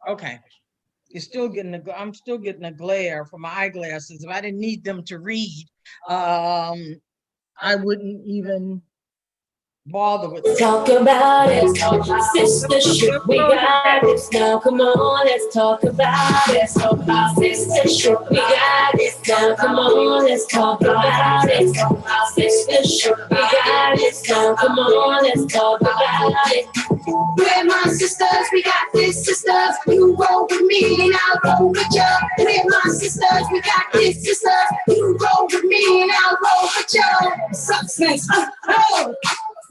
Okay. You're still getting I'm still getting a glare from my eyeglasses. If I didn't need them to read, I wouldn't even bother with it. Talk about it, sistership, we got this now, come on, let's talk about it, sistership, we got this now, come on, let's talk about it, sistership, we got this now, come on, let's talk about it. We're my sisters, we got this, sisters. You roll with me and I'll roll with you. We're my sisters, we got this, sisters. You roll with me and I'll roll with you. Substance,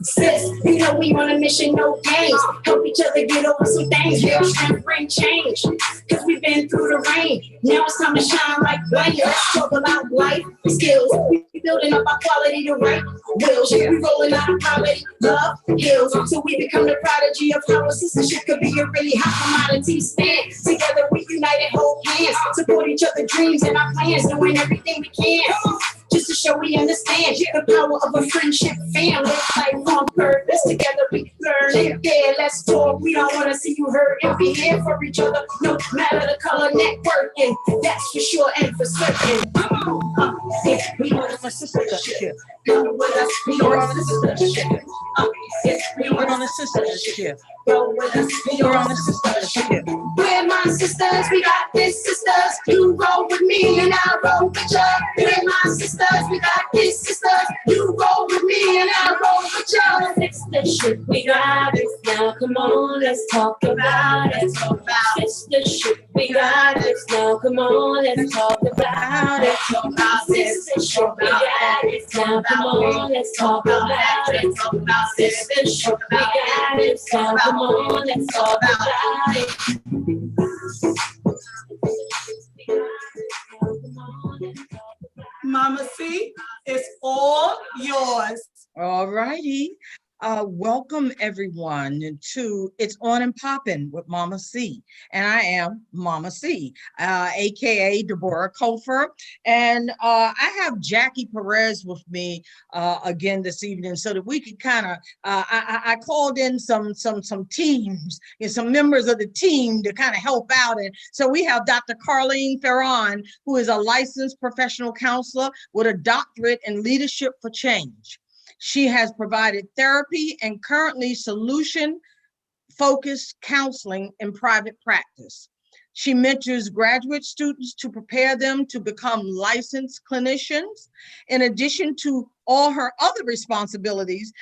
sis, you know we on a mission, no games. Help each other get over some things. Real strength bring change. Cause we've been through the rain. Now it's time to shine like light. Let's talk about life skills. We building up our quality to right wills. We rolling out of poverty, love heals. So we become the prodigy of how a sistership could be a really hot commodity. Stand together, we united, hold hands. Support each other's dreams and our plans. Doing everything we can. Just to show we understand the power of a friendship family. Life on purpose, together we learn it. Yeah, let's talk. We don't want to see you hurt. And be here for each other, no matter the color, networking. That's for sure and for certain. We want a sistership. Come with us, we want a sistership. We're on a sistership. Roll with us, We're on a sistership. We're my sisters, we got this, sisters. You roll with me and I'll roll with you. We're my sisters, we got this, sisters. You roll with me and I'll roll with you. Sistership, we got this now. Come on, let's talk about it. Sistership, we got this now. Come on, let's talk about it. Sistership, we got this now. Come on, let's talk about it. Sistership, we got this now. Come on, let's talk about it. Mama C, it's all yours. All righty. Welcome everyone to It's On and Poppin' with Mama C. And I am Mama C, AKA Deborah Cofer. And I have Jackie Perez with me again this evening so that we could kind of, I called in some teams and some members of the team to kind of help out. And so we have Dr. Carlene Ferron, who is a licensed professional counselor with a doctorate in leadership for change. She has provided therapy and currently solution-focused counseling in private practice. She mentors graduate students to prepare them to become licensed clinicians. In addition to all her other responsibilities,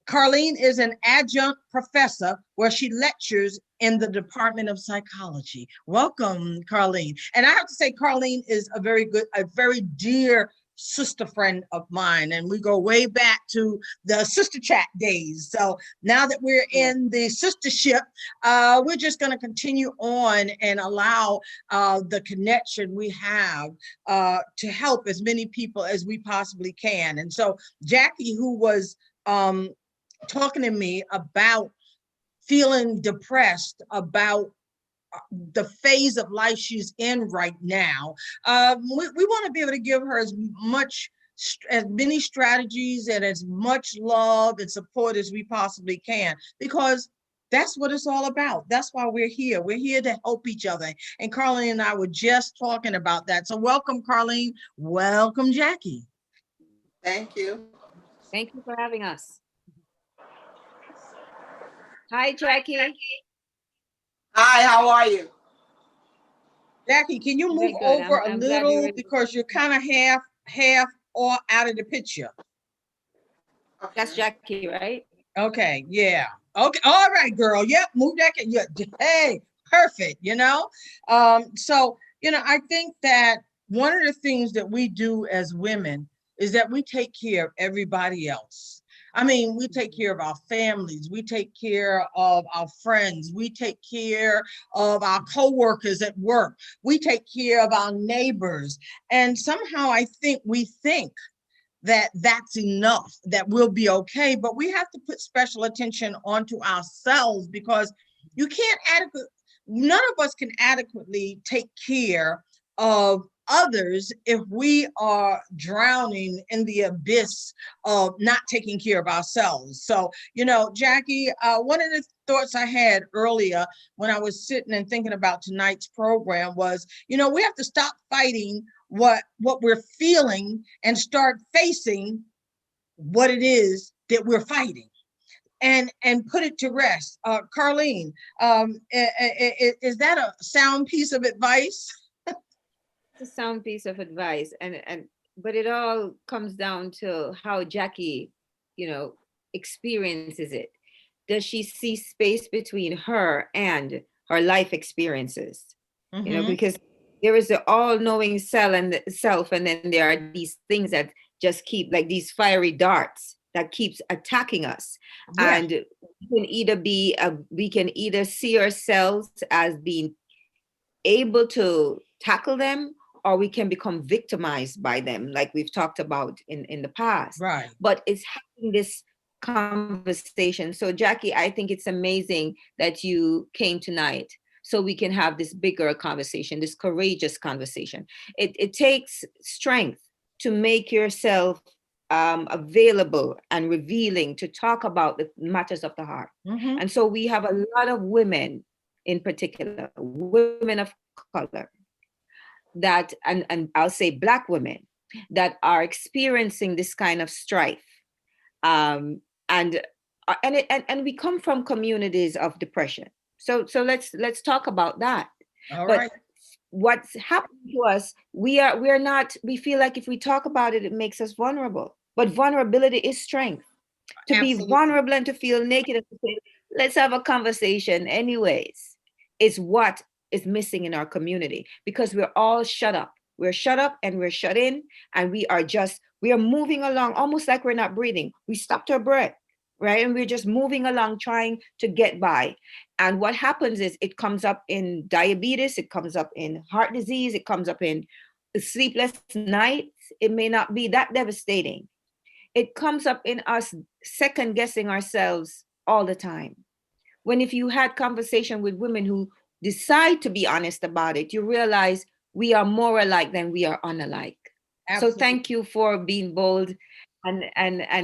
Carlene is an adjunct professor where she lectures in the Department of Psychology. Welcome, Carlene. And I have to say, Carlene is a very dear sister friend of mine, and we go way back to the sister chat days. So now that we're in the sistership, we're just going to continue on and allow the connection we have to help as many people as we possibly can. And so Jackie, who was talking to me about feeling depressed about the phase of life she's in right now, we want to be able to give her as many strategies and as much love and support as we possibly can, because that's what it's all about. That's why we're here. We're here to help each other. And Carlene and I were just talking about that. So welcome, Carlene. Welcome, Jackie. Thank you. Thank you for having us. Hi, Jackie. Hi, how are you? Jackie, can you move over a little because you're kind of half or out of the picture? Okay. That's Jackie, right? Okay, yeah. Okay, all right, girl. Yep, move that. Yeah. Hey, perfect, So, I think that one of the things that we do as women is that we take care of everybody else. I mean, we take care of our families, we take care of our friends, we take care of our coworkers at work, we take care of our neighbors. And somehow I think we think that that's enough, that we'll be okay, but we have to put special attention onto ourselves, because none of us can adequately take care of others if we are drowning in the abyss of not taking care of ourselves. So, Jackie, one of the thoughts I had earlier when I was sitting and thinking about tonight's program was, we have to stop fighting what we're feeling and start facing what it is that we're fighting and put it to rest. Carlene, is that a sound piece of advice? It's a sound piece of advice, but it all comes down to how Jackie, experiences it. Does she see space between her and her life experiences? Because there is the all-knowing self, and then there are these things that just keep, like these fiery darts that keeps attacking us. Yeah. And we can either see ourselves as being able to tackle them, or we can become victimized by them, like we've talked about in the past. Right. But it's having this conversation. So Jackie, I think it's amazing that you came tonight so we can have this bigger conversation, this courageous conversation. It takes strength to make yourself available and revealing to talk about the matters of the heart. And so we have a lot of women, in particular, women of color, that, and I'll say Black women, that are experiencing this kind of strife. And we come from communities of depression. So let's talk about that. All but right. What's happening to us, we feel like if we talk about it, it makes us vulnerable. But vulnerability is strength. To Absolutely. be vulnerable and to feel naked and to say, let's have a conversation anyways, is what is missing in our community, because we're all shut up. We're shut up and we're shut in, and we are moving along almost like we're not breathing. We stopped our breath, right? And we're just moving along trying to get by. And what happens is it comes up in diabetes, it comes up in heart disease, it comes up in sleepless nights. It may not be that devastating. It comes up in us second guessing ourselves all the time. When if you had conversation with women who decide to be honest about it, you realize we are more alike than we are unalike. Absolutely. So thank you for being bold and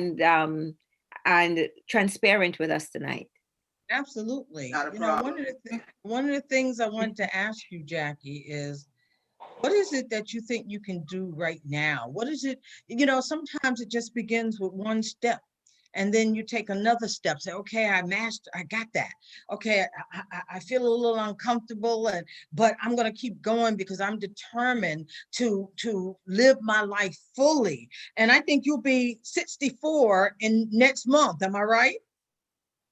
transparent with us tonight. Absolutely. Not a problem. One of the things I wanted to ask you, Jackie, is what is it that you think you can do right now? What is it, sometimes it just begins with one step. And then you take another step, say, okay, I got that. Okay, I feel a little uncomfortable, but I'm gonna keep going because I'm determined to live my life fully. And I think you'll be 64 in next month, am I right?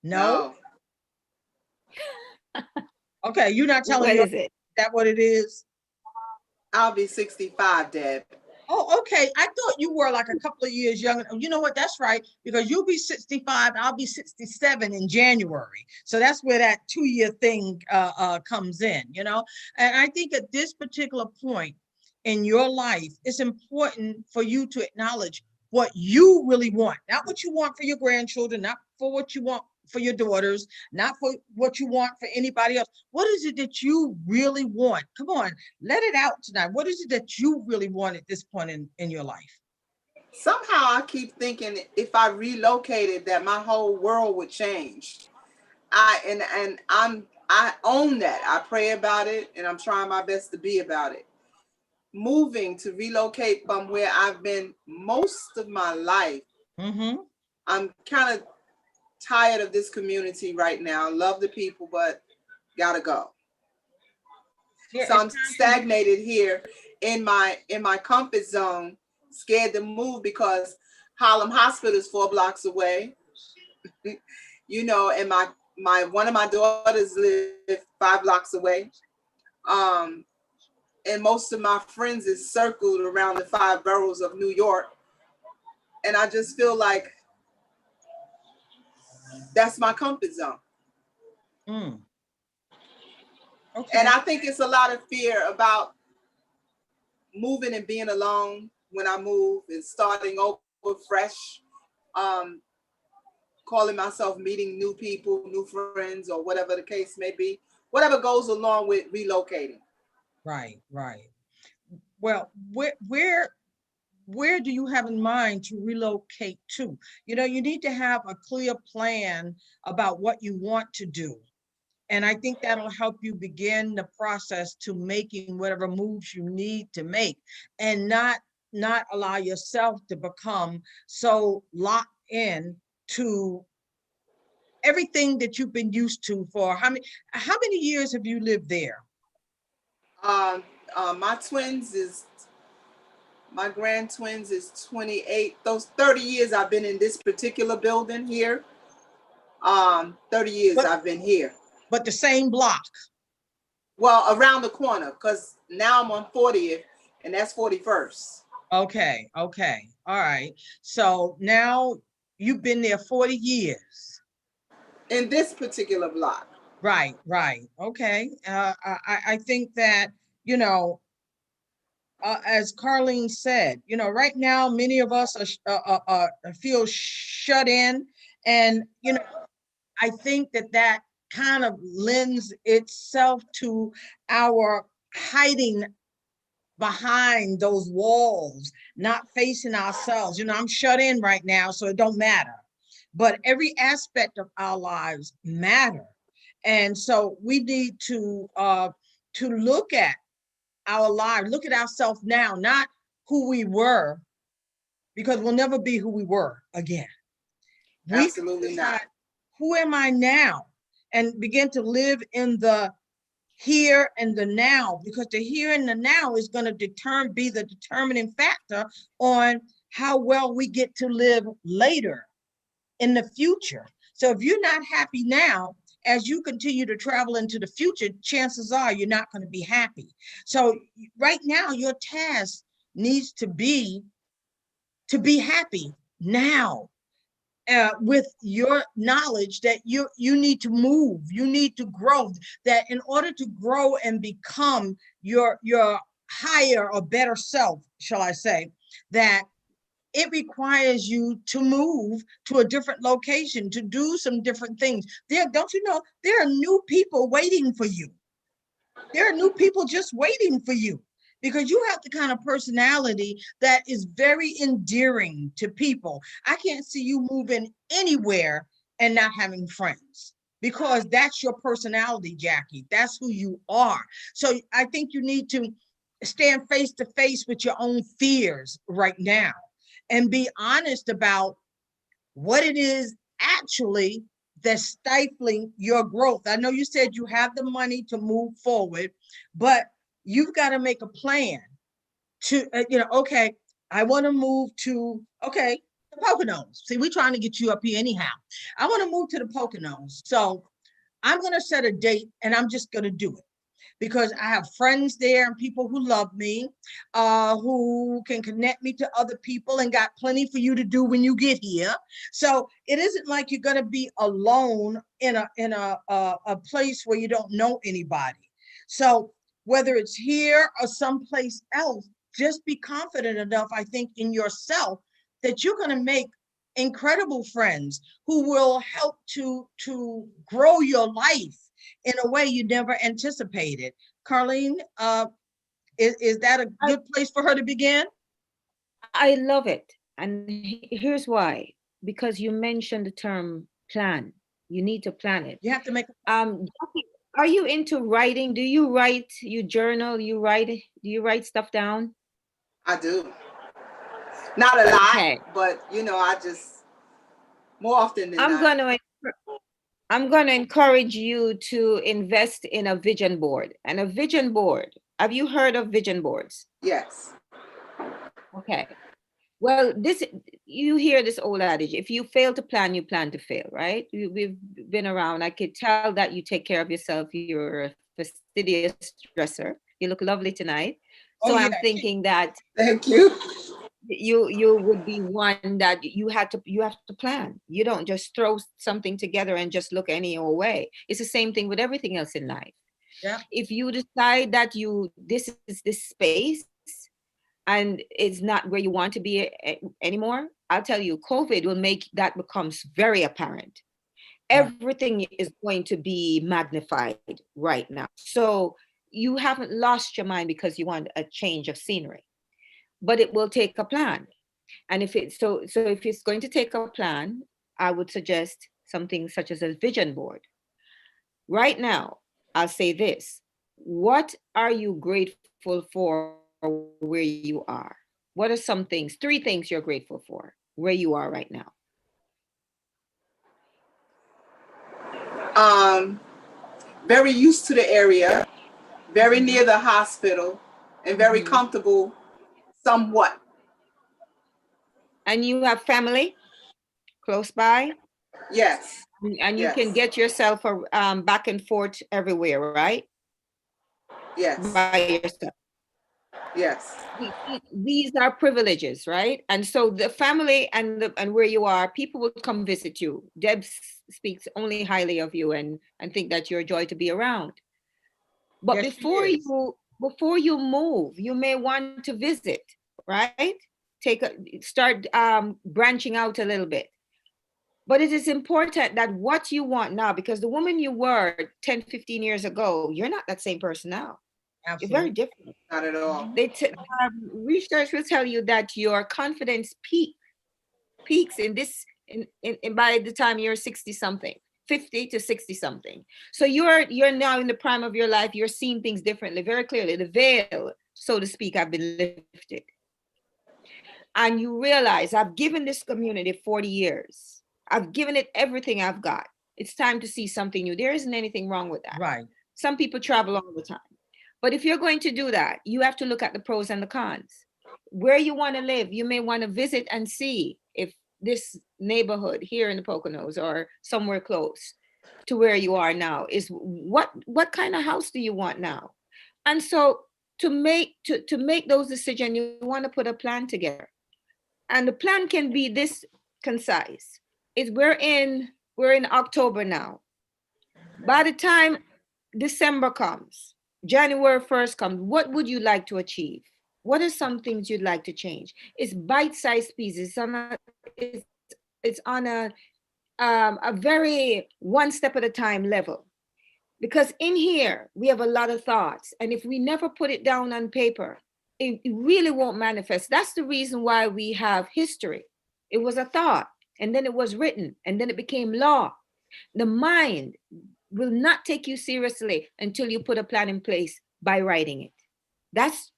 No? Okay, you're not telling me. What is it? That what it is? I'll be 65, Deb. Oh, okay. I thought you were like a couple of years younger. You know what? That's right, because you'll be 65. I'll be 67 in January. So that's where that 2-year thing comes in, And I think at this particular point in your life, it's important for you to acknowledge what you really want, not what you want for your grandchildren, not for what you want for your daughters, not for what you want for anybody else. What is it that you really want? Come on, let it out tonight. What is it that you really want at this point in your life? Somehow I keep thinking if I relocated that my whole world would change. I own that. I pray about it and I'm trying my best to be about it. Moving to relocate from where I've been most of my life. I'm kind of tired of this community right now. Love the people, but gotta go. Yeah, so I'm stagnated here in my comfort zone, scared to move because Harlem Hospital is 4 blocks away. And my one of my daughters live 5 blocks away. And most of my friends is circled around the 5 boroughs of New York. And I just feel like that's my comfort zone. Okay. And I think it's a lot of fear about moving and being alone when I move and starting over fresh, calling myself meeting new people, new friends, or whatever the case may be, whatever goes along with relocating. Right. Well, where do you have in mind to relocate to? You know, you need to have a clear plan about what you want to do. And I think that'll help you begin the process to making whatever moves you need to make, and not allow yourself to become so locked in to everything that you've been used to for how many years have you lived there? My my grand twins is 28. Those 30 years I've been in this particular building here. 30 years But I've been here. but the same block. Well, around the corner, because now I'm on 40th and that's 41st. Okay, okay. All right. So now you've been there 40 years. In this particular block. Right, right. Okay. I think that, you know, as Carlene said, you know, right now, many of us feel shut in. And, you know, I think that kind of lends itself to our hiding behind those walls, not facing ourselves. You know, I'm shut in right now, so it don't matter. But every aspect of our lives matter. And so we need to look at our lives, look at ourselves now, not who we were, because we'll never be who we were again. We Absolutely decide, not. who am I now? And begin to live in the here and the now, because the here and the now is going to be the determining factor on how well we get to live later in the future. So if you're not happy now, as you continue to travel into the future, chances are you're not going to be happy. So right now, your task needs to be happy now. With your knowledge that you need to move, you need to grow, that in order to grow and become your higher or better self, shall I say, that it requires you to move to a different location, to do some different things. Don't you know, there are new people waiting for you. There are new people just waiting for you, because you have the kind of personality that is very endearing to people. I can't see you moving anywhere and not having friends, because that's your personality, Jackie. That's who you are. So I think you need to stand face to face with your own fears right now and be honest about what it is actually that's stifling your growth. I know you said you have the money to move forward, but you've got to make a plan to, okay, I want to move to, okay, the Poconos. See, we're trying to get you up here anyhow. I want to move to the Poconos. So I'm going to set a date and I'm just going to do it, because I have friends there and people who love me, who can connect me to other people, and got plenty for you to do when you get here. So it isn't like you're going to be alone in a place where you don't know anybody. So whether it's here or someplace else, just be confident enough, I think, in yourself that you're going to make incredible friends who will help to grow your life in a way you never anticipated. Carlene, is that a good place for her to begin? I love it. And here's why. Because you mentioned the term plan. You need to plan it. You have to make. Jackie, are you into writing? Do you write? You journal? You write? Do you write stuff down? I do. Not a lot, Okay. but you know, I just more often than not. I'm going to encourage you to invest in a vision board. And a vision board, have you heard of vision boards? Yes. Okay. Well, you hear this old adage, if you fail to plan, you plan to fail, right? We've been around. I could tell that you take care of yourself. You're a fastidious dresser. You look lovely tonight. So Oh, yeah. I'm thinking that Thank you. you would be one that you have to plan. You don't just throw something together and just look any old way. It's the same thing with everything else in life. Yeah. If you decide that this is this space and it's not where you want to be anymore, I'll tell you, COVID will make that becomes very apparent. Everything is going to be magnified right now. So you haven't lost your mind because you want a change of scenery, but it will take a plan. And if it's so if it's going to take a plan, I would suggest something such as a vision board. Right now, I'll say this. What are you grateful for where you are? What are some things, 3 things you're grateful for where you are right now? Very used to the area, very near the hospital, and very comfortable somewhat. And you have family close by? Yes. And you Yes. can get yourself back and forth everywhere, right? Yes. By yourself. Yes. These are privileges, right? And so the family and where you are, people will come visit you. Deb speaks only highly of you and think that you're a joy to be around. But Yes, she is. before you move, you may want to visit, right? Start branching out a little bit. But it is important that what you want now, because the woman you were 10, 15 years ago, you're not that same person now. You're very Absolutely. different. Not at all. Research will tell you that your confidence peaks in by the time you're 60 something, 50 to 60 something. So you're now in the prime of your life. You're seeing things differently, very clearly. The veil, so to speak, have been lifted. And you realize, I've given this community 40 years. I've given it everything I've got. It's time to see something new. There isn't anything wrong with that. Right. Some people travel all the time. But if you're going to do that, you have to look at the pros and the cons. Where you want to live, you may want to visit and see if this neighborhood here in the Poconos or somewhere close to where you are now is what kind of house do you want now? And so to make those decisions, you want to put a plan together. And the plan can be this concise. We're in October now. By the time December comes, January 1st comes, what would you like to achieve? What are some things you'd like to change? It's bite-sized pieces. It's on a very one step at a time level. Because in here, we have a lot of thoughts. And if we never put it down on paper, it really won't manifest. That's the reason why we have history. It was a thought, and then it was written, and then it became law. The mind will not take you seriously until you put a plan in place by writing it. That's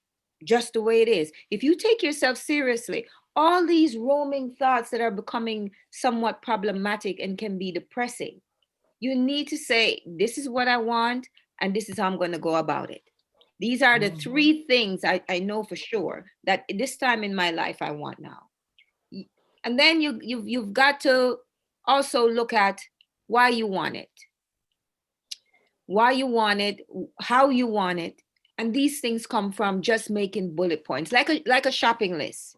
just the way it is. If you take yourself seriously, all these roaming thoughts that are becoming somewhat problematic and can be depressing, you need to say, this is what I want, and this is how I'm going to go about it. These are the 3 things I know for sure that this time in my life I want now. And then you've got to also look at why you want it. Why you want it, how you want it. And these things come from just making bullet points, like a shopping list.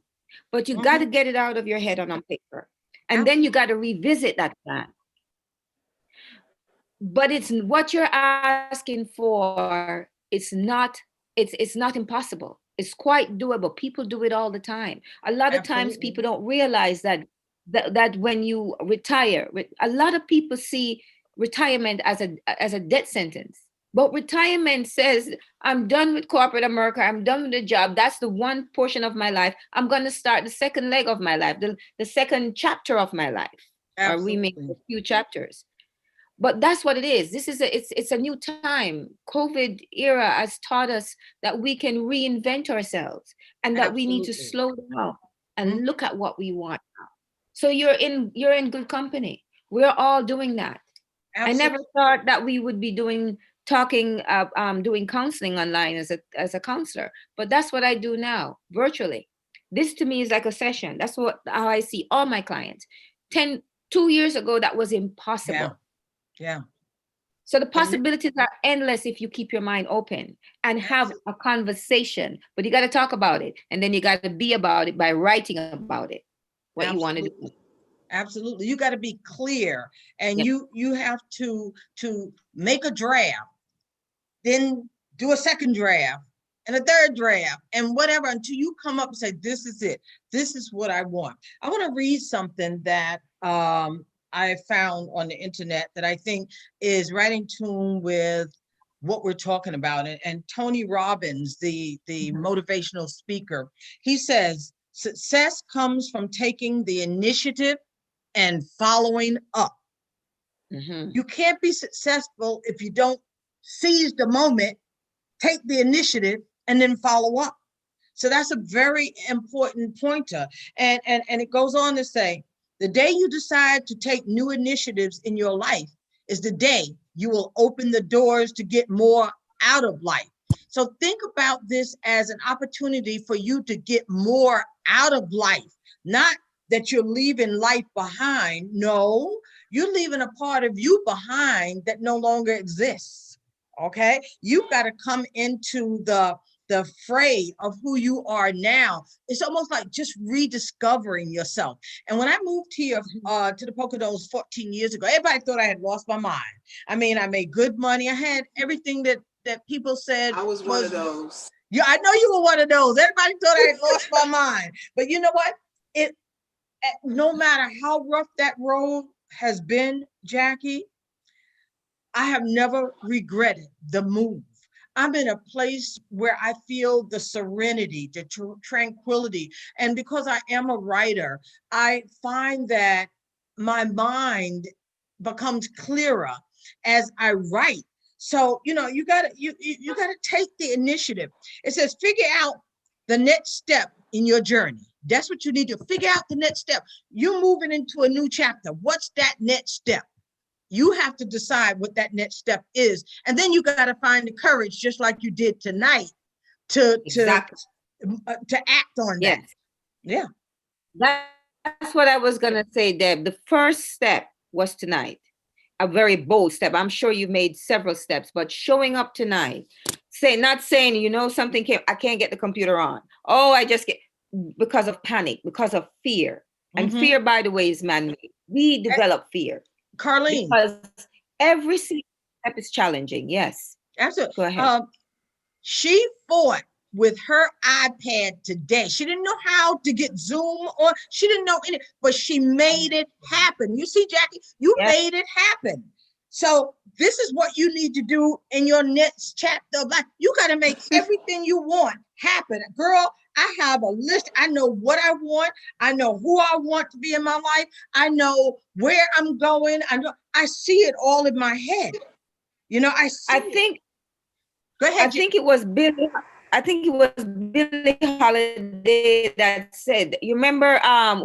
But you got to get it out of your head on paper. And then you got to revisit that plan. But it's what you're asking for. It's not impossible. It's quite doable. People do it all the time. A lot of times people don't realize that when you retire, a lot of people see retirement as a death sentence. But retirement says, I'm done with corporate America. I'm done with the job. That's the one portion of my life. I'm going to start the second leg of my life, the second chapter of my life. Or we make a few chapters. But that's what it is. It's a new time. COVID era has taught us that we can reinvent ourselves and that we need to slow down and look at what we want now. So you're in good company. We're all doing that. I never thought that we would be doing counseling online as a counselor, but that's what I do now, virtually. This to me is like a session. That's how I see all my clients. 2 years ago, that was impossible. Yeah. So the possibilities are endless if you keep your mind open and have a conversation, but you got to talk about it. And then you got to be about it by writing about it, what you want to do. Absolutely. You got to be clear, and you have to make a draft, then do a second draft and a third draft and whatever, until you come up and say, this is it. This is what I want. I want to read something that I found on the internet that I think is right in tune with what we're talking about. And Tony Robbins, the motivational speaker, he says, success comes from taking the initiative and following up. You can't be successful if you don't seize the moment, take the initiative, and then follow up. So that's a very important pointer. And it goes on to say, the day you decide to take new initiatives in your life is the day you will open the doors to get more out of life. So think about this as an opportunity for you to get more out of life, not that you're leaving life behind. No, you're leaving a part of you behind that no longer exists. Okay, you've got to come into the fray of who you are now. It's almost like just rediscovering yourself. And when I moved here to the Poconos 14 years ago, everybody thought I had lost my mind. I mean, I made good money. I had everything that people said. I was one of those. Yeah, I know you were one of those. Everybody thought I had lost my mind. But you know what? No matter how rough that road has been, Jackie, I have never regretted the move. I'm in a place where I feel the serenity, the tranquility. And because I am a writer, I find that my mind becomes clearer as I write. So, you gotta take the initiative. It says, figure out the next step in your journey. That's what you need to figure out, the next step. You're moving into a new chapter. What's that next step? You have to decide what that next step is. And then you got to find the courage, just like you did tonight, to act on that. Yes. Yeah. That's what I was going to say, Deb. The first step was tonight, a very bold step. I'm sure you've made several steps, but showing up tonight, not saying, something I can't get the computer on. Oh, I just get, because of panic, because of fear. And fear, by the way, is man-made. We develop fear. Carlene. Because every single step is challenging. Yes. Absolutely. Go ahead. She fought with her iPad today. She didn't know how to get Zoom on. She didn't know any, but she made it happen. You see, Jackie, you made it happen. So this is what you need to do in your next chapter of life. You got to make everything you want happen. Girl, I have a list. I know what I want. I know who I want to be in my life. I know where I'm going. I see it all in my head. Go ahead. I think it was Billie Holiday that said, you remember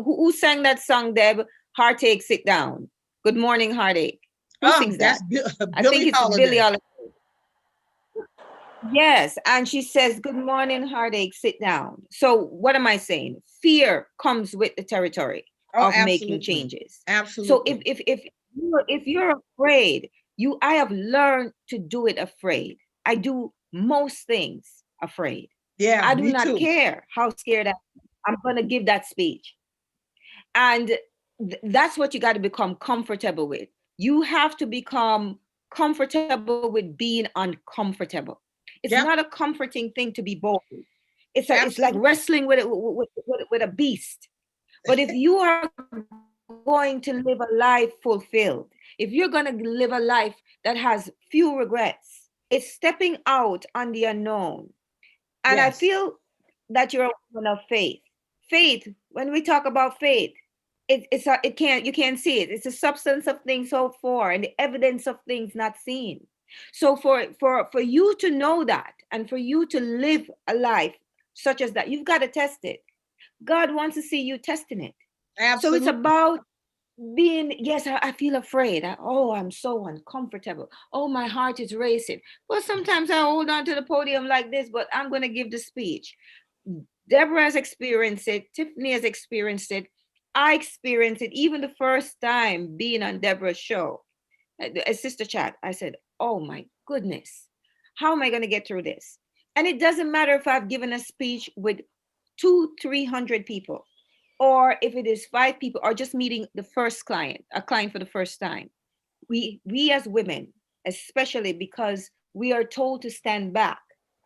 who sang that song, Deb? Heartache, Sit Down. Good morning, Heartache. Who sings that? I think it's Billie Holiday. Yes, and she says, good morning, Heartache, sit down. So what am I saying? Fear comes with the territory of making changes. Absolutely. So if you're afraid, I have learned to do it afraid. I do most things afraid. Yeah, I do not care how scared I'm going to give that speech. And that's what you got to become comfortable with. You have to become comfortable with being uncomfortable. It's not a comforting thing to be bold. It's like wrestling with a beast. But if you are going to live a life fulfilled, if you're going to live a life that has few regrets, it's stepping out on the unknown. And I feel that you're a woman of faith. Faith, when we talk about faith, you can't see it. It's a substance of things hoped for and the evidence of things not seen. So for you to know that and for you to live a life such as that, you've got to test it. God wants to see you testing it. Absolutely. So it's about being, yes, I feel afraid. I'm so uncomfortable. Oh, my heart is racing. Well, sometimes I hold on to the podium like this, but I'm going to give the speech. Deborah has experienced it. Tiffany has experienced it. I experienced it even the first time being on Deborah's show, a Sister Chat. I said, oh my goodness, how am I going to get through this? And it doesn't matter if I've given a speech with 200-300 people, or if it is 5 people, or just meeting the first client, a client for the first time. We as women, especially because we are told to stand back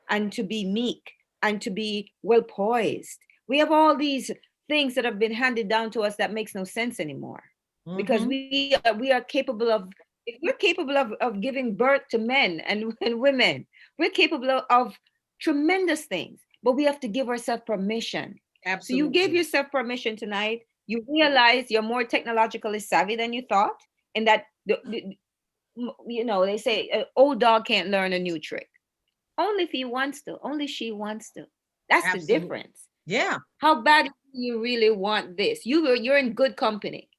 and to be meek and to be well poised. We have all these things that have been handed down to us that makes no sense anymore, because we are capable of if we're capable of giving birth to men and women, we're capable of tremendous things, but we have to give ourselves permission. Absolutely. So you gave yourself permission tonight. You realize you're more technologically savvy than you thought, and that you know, they say an old dog can't learn a new trick. Only if he wants to, only she wants to. That's Absolutely. the difference. Yeah. How bad do you really want this? You're in good company.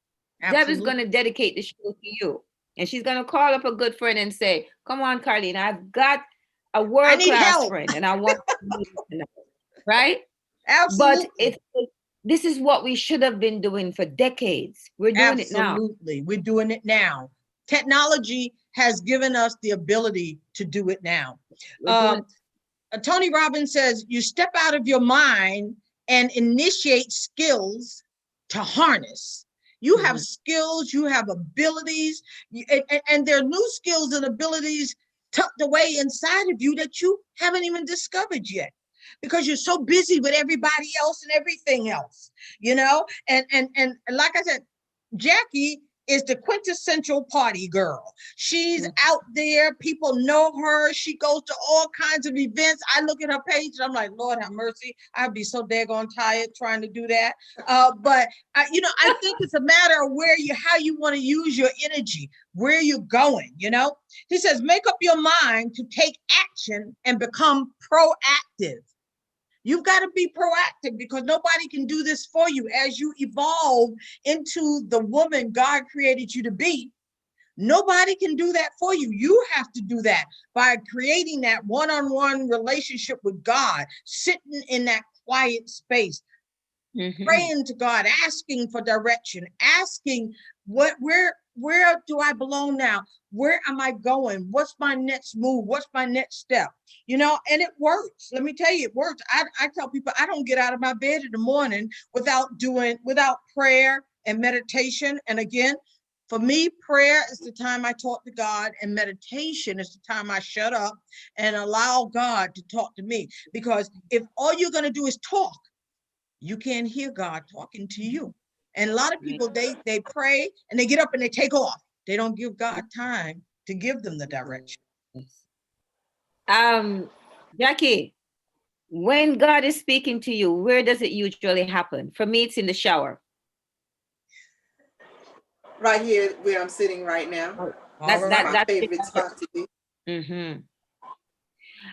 Deb is going to dedicate the show to you. And she's going to call up a good friend and say, come on, Carlene, I've got a world-class friend and I want to tonight. Right? Absolutely. But this is what we should have been doing for decades. We're doing it now. Absolutely. We're doing it now. Technology has given us the ability to do it now. Tony Robbins says, you step out of your mind and initiate skills to harness. You have skills, you have abilities, and there are new skills and abilities tucked away inside of you that you haven't even discovered yet, because you're so busy with everybody else and everything else, you know? And like I said, Jackie is the quintessential party girl. She's out there, people know her, she goes to all kinds of events. I look at her page and I'm like, Lord have mercy, I'd be so daggone tired trying to do that. But you know, I think it's a matter of how you want to use your energy, where you're going, you know? He says, make up your mind to take action and become proactive. You've got to be proactive, because nobody can do this for you. As you evolve into the woman God created you to be, nobody can do that for you. You have to do that by creating that one-on-one relationship with God, sitting in that quiet space, praying to God, asking for direction, asking where do I belong now? Where am I going? What's my next move? What's my next step? You know, and it works. Let me tell you, it works. I tell people I don't get out of my bed in the morning without prayer and meditation. And again, for me, prayer is the time I talk to God, and meditation is the time I shut up and allow God to talk to me. Because if all you're going to do is talk, you can't hear God talking to you. And a lot of people, they pray and they get up and they take off. They don't give God time to give them the direction. Jackie, when God is speaking to you, where does it usually happen? For me, it's in the shower. Right here where I'm sitting right now. That's my favorite spot to be.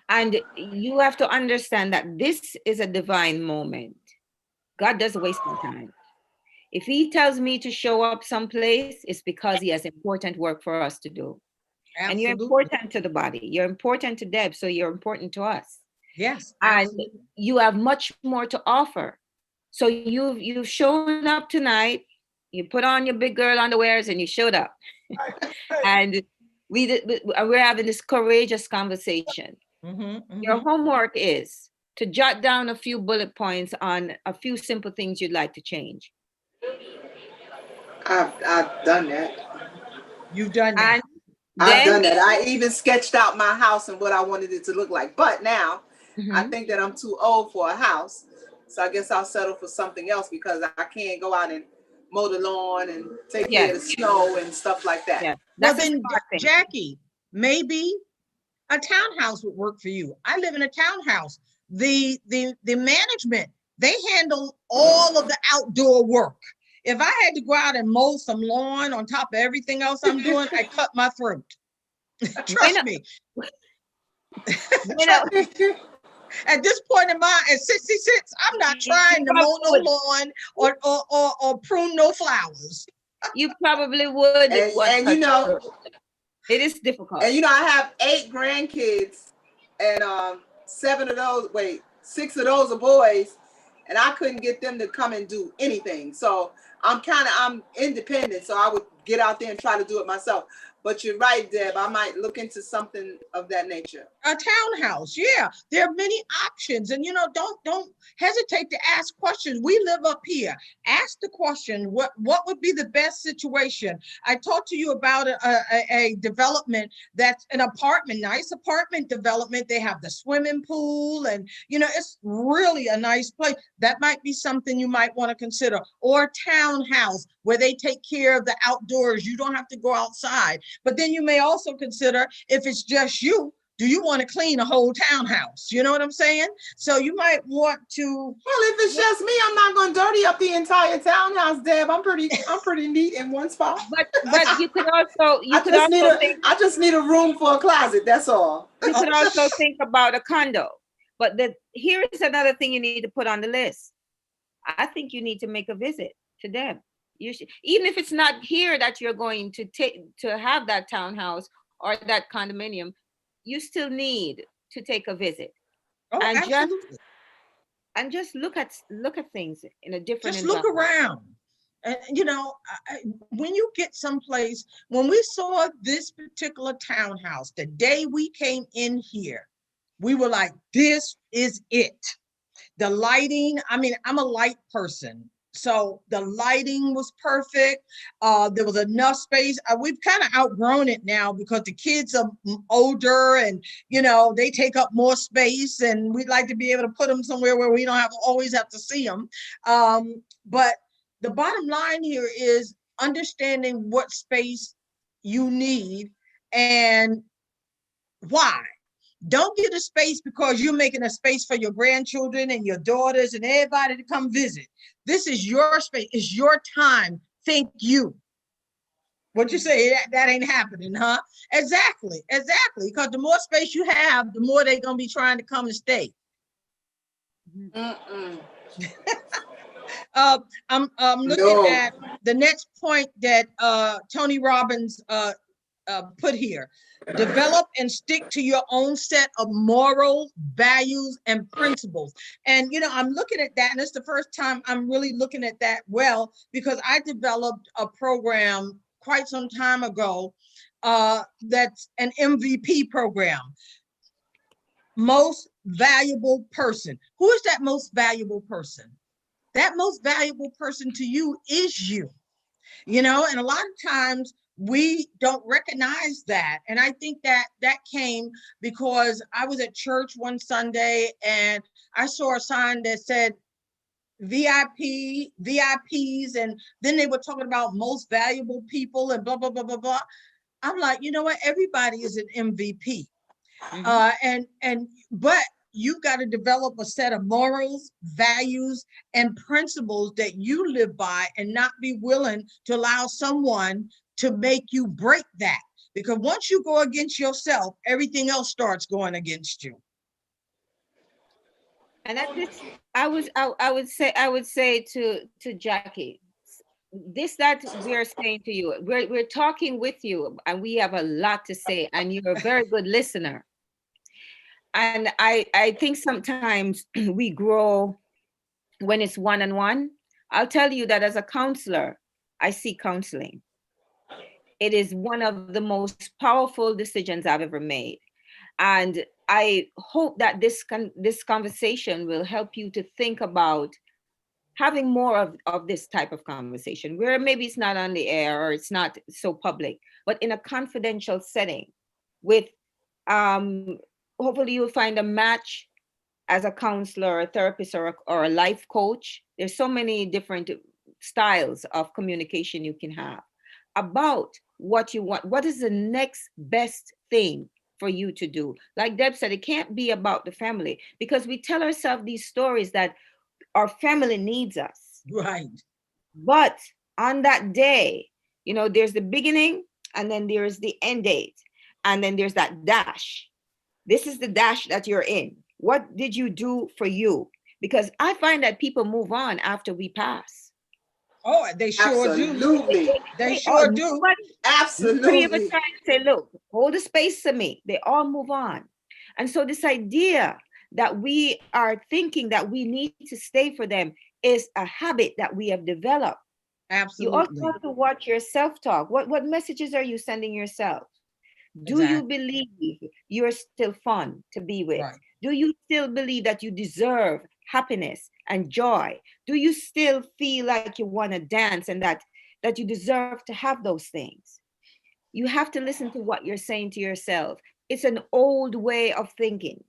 And you have to understand that this is a divine moment. God doesn't waste no time. If he tells me to show up someplace, it's because he has important work for us to do. Absolutely. And you're important to the body. You're important to Deb, so you're important to us. Yes. Absolutely. And you have much more to offer. So you've shown up tonight. You put on your big girl underwears and you showed up. And we're having this courageous conversation. Your homework is to jot down a few bullet points on a few simple things you'd like to change. I've done that. You've done that. I've done that. I even sketched out my house and what I wanted it to look like. But now I think that I'm too old for a house. So I guess I'll settle for something else, because I can't go out and mow the lawn and take care of the snow and stuff like that. Yeah. Well, then, Jackie, maybe a townhouse would work for you. I live in a townhouse. The management, they handle all of the outdoor work. If I had to go out and mow some lawn on top of everything else I'm doing, I cut my throat. Trust me. At this point in my, at 66, I'm not trying to mow no lawn or prune no flowers. You probably would. And you know, it is difficult. And you know, I have 8 grandkids, and 6 of those are boys, and I couldn't get them to come and do anything. So I'm independent, so I would get out there and try to do it myself. But you're right, Deb, I might look into something of that nature. A townhouse, yeah. There are many options, and you know, don't hesitate to ask questions. We live up here. Ask the question, what would be the best situation? I talked to you about a development that's an apartment, nice apartment development. They have the swimming pool, and you know, it's really a nice place. That might be something you might want to consider. Or townhouse where they take care of the outdoors. You don't have to go outside. But then you may also consider, if it's just you, do you want to clean a whole townhouse? You know what I'm saying? So you might want to. Well, if it's just me, I'm not going to dirty up the entire townhouse, Deb. I'm pretty neat in one spot. But you could also think, I just need a room for a closet. That's all. you could also think about a condo. But here is another thing you need to put on the list. I think you need to make a visit to them. You should, even if it's not here that you're going to have that townhouse or that condominium, you still need to take a visit. Oh, and absolutely. just look at things in a different Just look around. And when you get someplace, when we saw this particular townhouse, the day we came in here, we were like, this is it. The lighting, I mean, I'm a light person. So the lighting was perfect. There was enough space. We've kind of outgrown it now because the kids are older and, they take up more space, and we'd like to be able to put them somewhere where we don't always have to see them. But the bottom line here is understanding what space you need and why. Don't get a space because you're making a space for your grandchildren and your daughters and everybody to come visit. This is your space. It's your time. Thank you. What you say, that ain't happening, huh? Exactly. Because the more space you have, the more they're going to be trying to come and stay. I'm looking at the next point that Tony Robbins put here. Develop and stick to your own set of morals, values, and principles. And, I'm looking at that, and it's the first time I'm really looking at that well, because I developed a program quite some time ago that's an MVP program. Most valuable person. Who is that most valuable person? That most valuable person to you is you. And a lot of times we don't recognize that. And I think that came because I was at church one Sunday and I saw a sign that said VIP, VIPs, and then they were talking about most valuable people and blah, blah, blah, blah, blah. I'm like, you know what? Everybody is an MVP. But you've got to develop a set of morals, values, and principles that you live by and not be willing to allow someone to make you break that. Because once you go against yourself, everything else starts going against you. And I would say to Jackie, that we are saying to you, we're talking with you, and we have a lot to say, and you're a very good listener. And I think sometimes we grow when it's one-on-one. I'll tell you that as a counselor, I see counseling. It is one of the most powerful decisions I've ever made. And I hope that this conversation will help you to think about having more of this type of conversation, where maybe it's not on the air or it's not so public, but in a confidential setting with, hopefully you'll find a match as a counselor, a therapist, or a life coach. There's so many different styles of communication you can have about what you want. What is the next best thing for you to do? Like Deb said, it can't be about the family, because we tell ourselves these stories that our family needs us. Right. But on that day, there's the beginning, and then there's the end date, and then there's that dash. This is the dash that you're in. What did you do for you? Because I find that people move on after we pass. Oh, they sure Absolutely. do. They sure do. Absolutely. Nobody ever trying to say, look, hold the space to me. They all move on. And so this idea that we are thinking that we need to stay for them is a habit that we have developed. Absolutely. You also have to watch your self-talk. What messages are you sending yourself? Do you believe you're still fun to be with? Right. Do you still believe that you deserve happiness and joy? Do you still feel like you want to dance and that you deserve to have those things? You have to listen to what you're saying to yourself. It's an old way of thinking.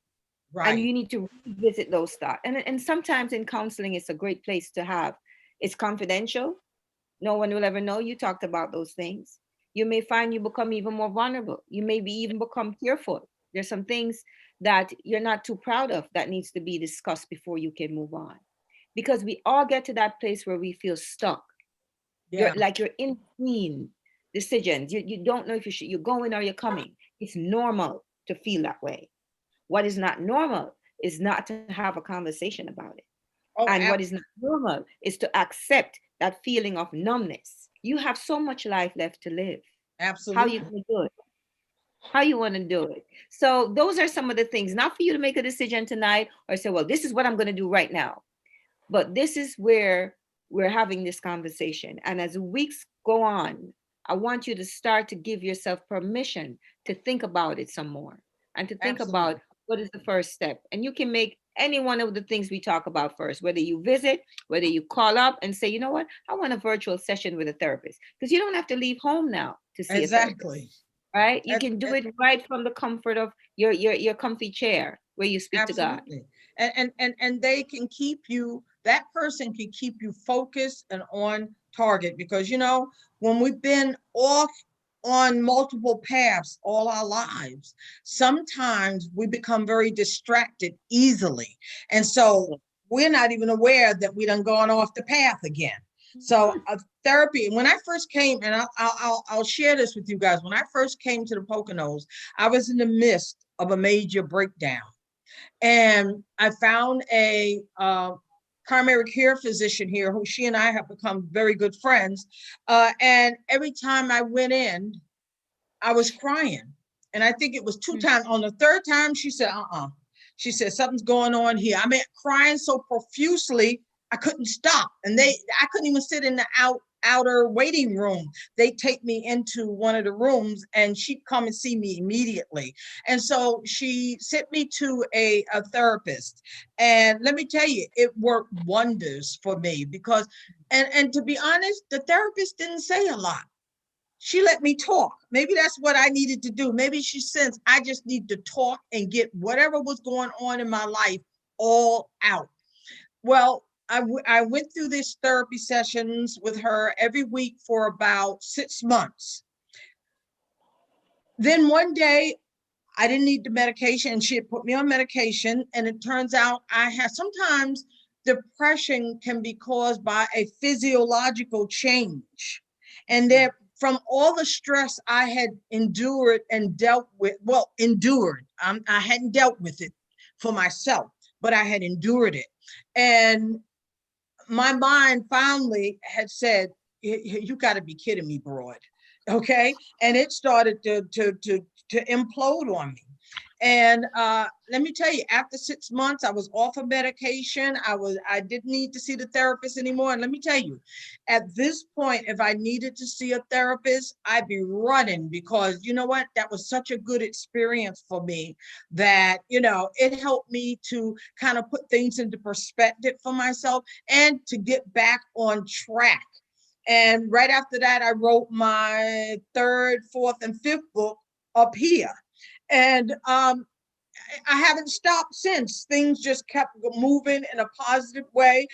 Right. And you need to revisit those thoughts. And sometimes in counseling, it's a great place to have. It's confidential. No one will ever know you talked about those things. You may find you become even more vulnerable. You may be even become tearful. There's some things that you're not too proud of that needs to be discussed before you can move on. Because we all get to that place where we feel stuck. Yeah, You're in between decisions. You don't know if you're going or you're coming. It's normal to feel that way. What is not normal is not to have a conversation about it. oh, And what is not normal is to accept that feeling of numbness. You have so much life left to live. How you absolutely. gonna do it? How you want to do it? So those are some of the things, not for you to make a decision tonight or say, well, this is what I'm going to do right now. But this is where we're having this conversation. And as weeks go on, I want you to start to give yourself permission to think about it some more and to think Absolutely. about what is the first step. And you can make any one of the things we talk about first, whether you visit, whether you call up and say, you know what, I want a virtual session with a therapist, because you don't have to leave home now to see a therapist, Exactly. right? You That's- can do it right from the comfort of your comfy chair where you speak to God. Absolutely. And they can keep you, that person can keep you focused and on target, because when we've been off on multiple paths all our lives, sometimes we become very distracted easily. And so we're not even aware that we done gone off the path again. So therapy, when I first came, and I'll share this with you guys. When I first came to the Poconos, I was in the midst of a major breakdown. And I found a primary care physician here who she and I have become very good friends. And every time I went in, I was crying. And I think it was 2 times. On the third time, she said, She said, something's going on here. I mean, crying so profusely, I couldn't stop. And I couldn't even sit in the outer waiting room. They take me into one of the rooms and she'd come and see me immediately. And so she sent me to a therapist. And let me tell you, it worked wonders for me because, and to be honest, the therapist didn't say a lot. She let me talk. Maybe that's what I needed to do. Maybe she sensed I just need to talk and get whatever was going on in my life all out. Well, I went through these therapy sessions with her every week for about 6 months. Then one day I didn't need the medication and she had put me on medication. And it turns out sometimes depression can be caused by a physiological change. And that from all the stress I had endured and dealt with, I hadn't dealt with it for myself, but I had endured it. And my mind finally had said, you got to be kidding me, Broad. Okay. And it started to implode on me. And let me tell you, after 6 months, I was off of medication. I didn't need to see the therapist anymore. And let me tell you, at this point, if I needed to see a therapist, I'd be running, because you know what? That was such a good experience for me that, it helped me to kind of put things into perspective for myself and to get back on track. And right after that, I wrote my 3rd, 4th, and 5th book up here. And I haven't stopped since. Things just kept moving in a positive way.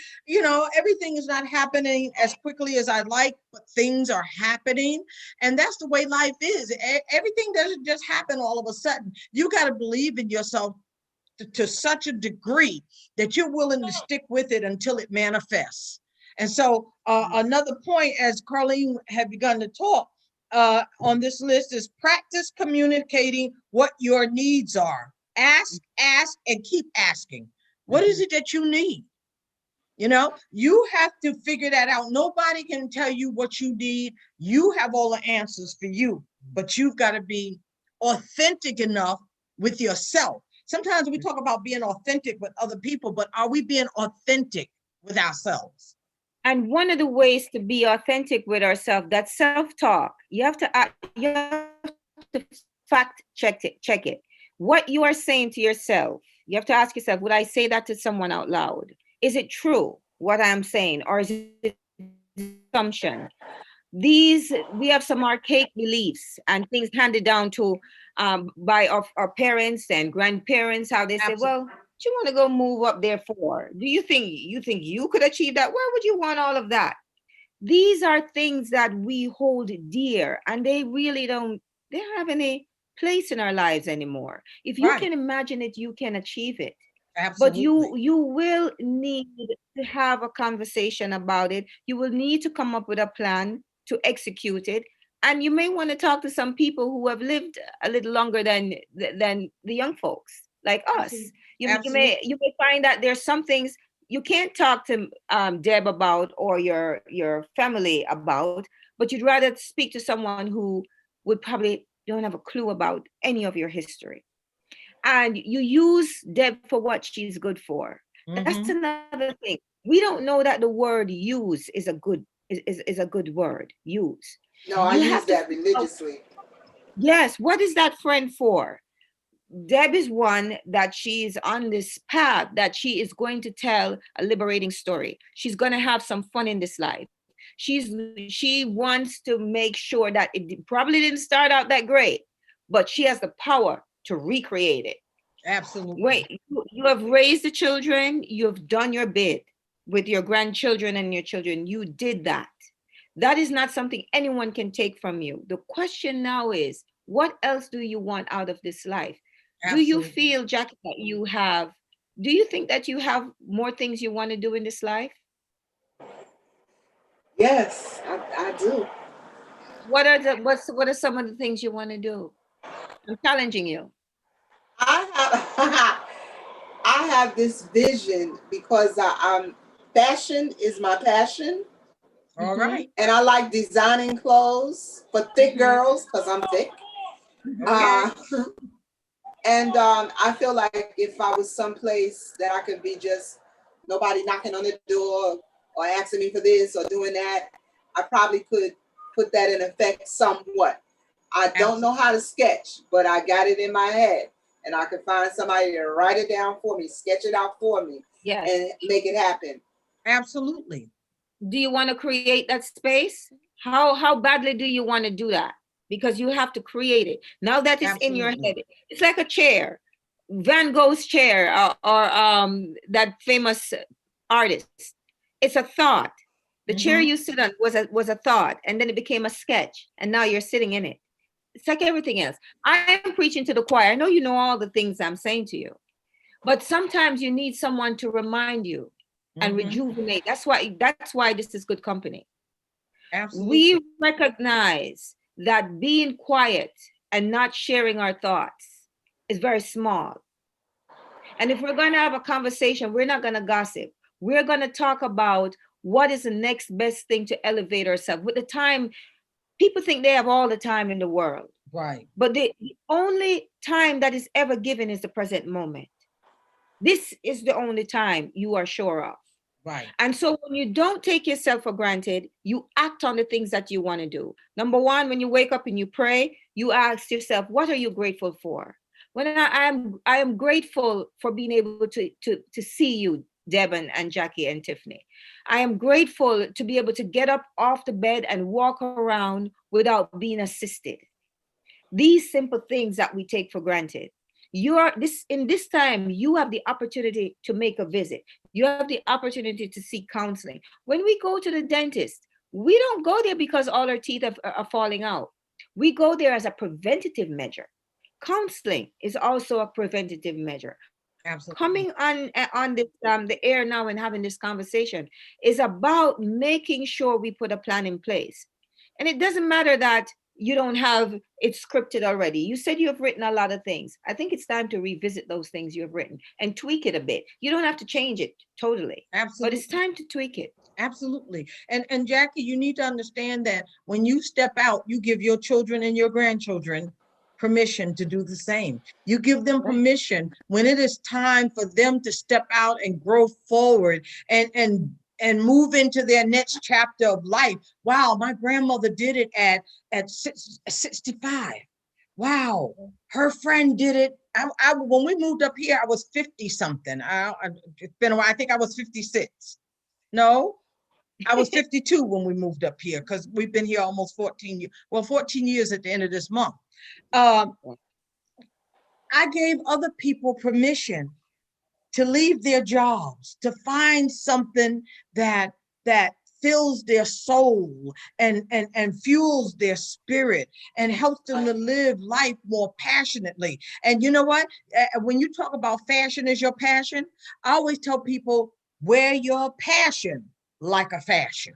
Everything is not happening as quickly as I'd like, but things are happening. And that's the way life is. Everything doesn't just happen all of a sudden. You got to believe in yourself to such a degree that you're willing to stick with it until it manifests. And so another point, as Carlene had begun to talk, on this list is practice communicating what your needs are. Ask, and keep asking. What is it that you need? You have to figure that out. Nobody can tell you what you need. You have all the answers for you, but you've got to be authentic enough with yourself. Sometimes we talk about being authentic with other people, but are we being authentic with ourselves? And one of the ways to be authentic with ourselves, that's self-talk. You have to fact check it. What you are saying to yourself, you have to ask yourself, would I say that to someone out loud? Is it true what I'm saying, or is it assumption? We have some archaic beliefs and things handed down to by our parents and grandparents, how they say, Absolutely. well, what you want to go move up there for? Do you think you could achieve that? Why would you want all of that? These are things that we hold dear, and they really don't have any place in our lives anymore. If you Right. can imagine it, you can achieve it. But Absolutely. you will need to have a conversation about it. You will need to come up with a plan to execute it. And you may want to talk to some people who have lived a little longer than the young folks like us. Absolutely. You may find that there's some things you can't talk to Deb about, or your family about, but you'd rather speak to someone who would probably don't have a clue about any of your history. And you use Deb for what she's good for. That's Mhm. another thing. We don't know that the word use is a good word. Use. No, I You use have to that religiously. yes, what is that friend for? Deb is one that she's on this path that she is going to tell a liberating story. She's going to have some fun in this life. She wants to make sure that it probably didn't start out that great, but she has the power to recreate it. Absolutely. Wait, you have raised the children, you've done your bit with your grandchildren and your children. You did that. That is not something anyone can take from you. The question now is, what else do you want out of this life? Do you Absolutely. feel, Jackie, that do you think that you have more things you want to do in this life? Yes, I do. What are some of the things you want to do? I'm challenging you. I have I have this vision because fashion is my passion, All Mhm. right. and I like designing clothes for thick Mhm. girls because I'm thick. Okay. Uh, and I feel like if I was someplace that I could be just nobody knocking on the door or asking me for this or doing that, I probably could put that in effect somewhat. I don't know how to sketch, but I got it in my head, and I could find somebody to write it down for me, sketch it out for me, Yes. and make it happen. Absolutely. Do you want to create that space? How badly do you want to do that? Because you have to create it. Now that it's in your Absolutely. head, it's like a chair. Van Gogh's chair, or that famous artist. It's a thought. The chair Mhm. you sit on was a thought, and then it became a sketch, and now you're sitting in it. It's like everything else. I am preaching to the choir. I know you know all the things I'm saying to you, but sometimes you need someone to remind you and Mhm. rejuvenate. That's why this is good company. Absolutely. We recognize that being quiet and not sharing our thoughts is very small. And if we're going to have a conversation, we're not going to gossip. We're going to talk about what is the next best thing to elevate ourselves. With the time, people think they have all the time in the world, Right. but the only time that is ever given is the present moment. This is the only time you are sure of. Right. And so when you don't take yourself for granted, you act on the things that you want to do. Number one, when you wake up and you pray, you ask yourself, what are you grateful for? When I am grateful for being able to see you, Deb and Jackie and Tiffany. I am grateful to be able to get up off the bed and walk around without being assisted. These simple things that we take for granted. You are this in this time, you have the opportunity to make a visit. You have the opportunity to seek counseling. When we go to the dentist, we don't go there because all our teeth are falling out. We go there as a preventative measure. Counseling is also a preventative measure. Coming Absolutely. on this the air now and having this conversation is about making sure we put a plan in place. And it doesn't matter that you don't have it scripted already. You said you have written a lot of things. I think it's time to revisit those things you have written and tweak it a bit. You don't have to change it totally, but it's Absolutely. time to tweak it. Absolutely. And Jackie, you need to understand that when you step out, you give your children and your grandchildren permission to do the same. You give them permission when it is time for them to step out and grow forward and move into their next chapter of life. Wow, my grandmother did it at 65. Wow, her friend did it. When we moved up here, I was 50 something. It's been a while. I think I was 56. No, I was 52 when we moved up here because we've been here almost 14 years. Well, 14 years at the end of this month. Um, I gave other people permission to leave their jobs, to find something that fills their soul and fuels their spirit and helps them to live life more passionately. And you know what? When you talk about fashion as your passion, I always tell people, wear your passion like a fashion.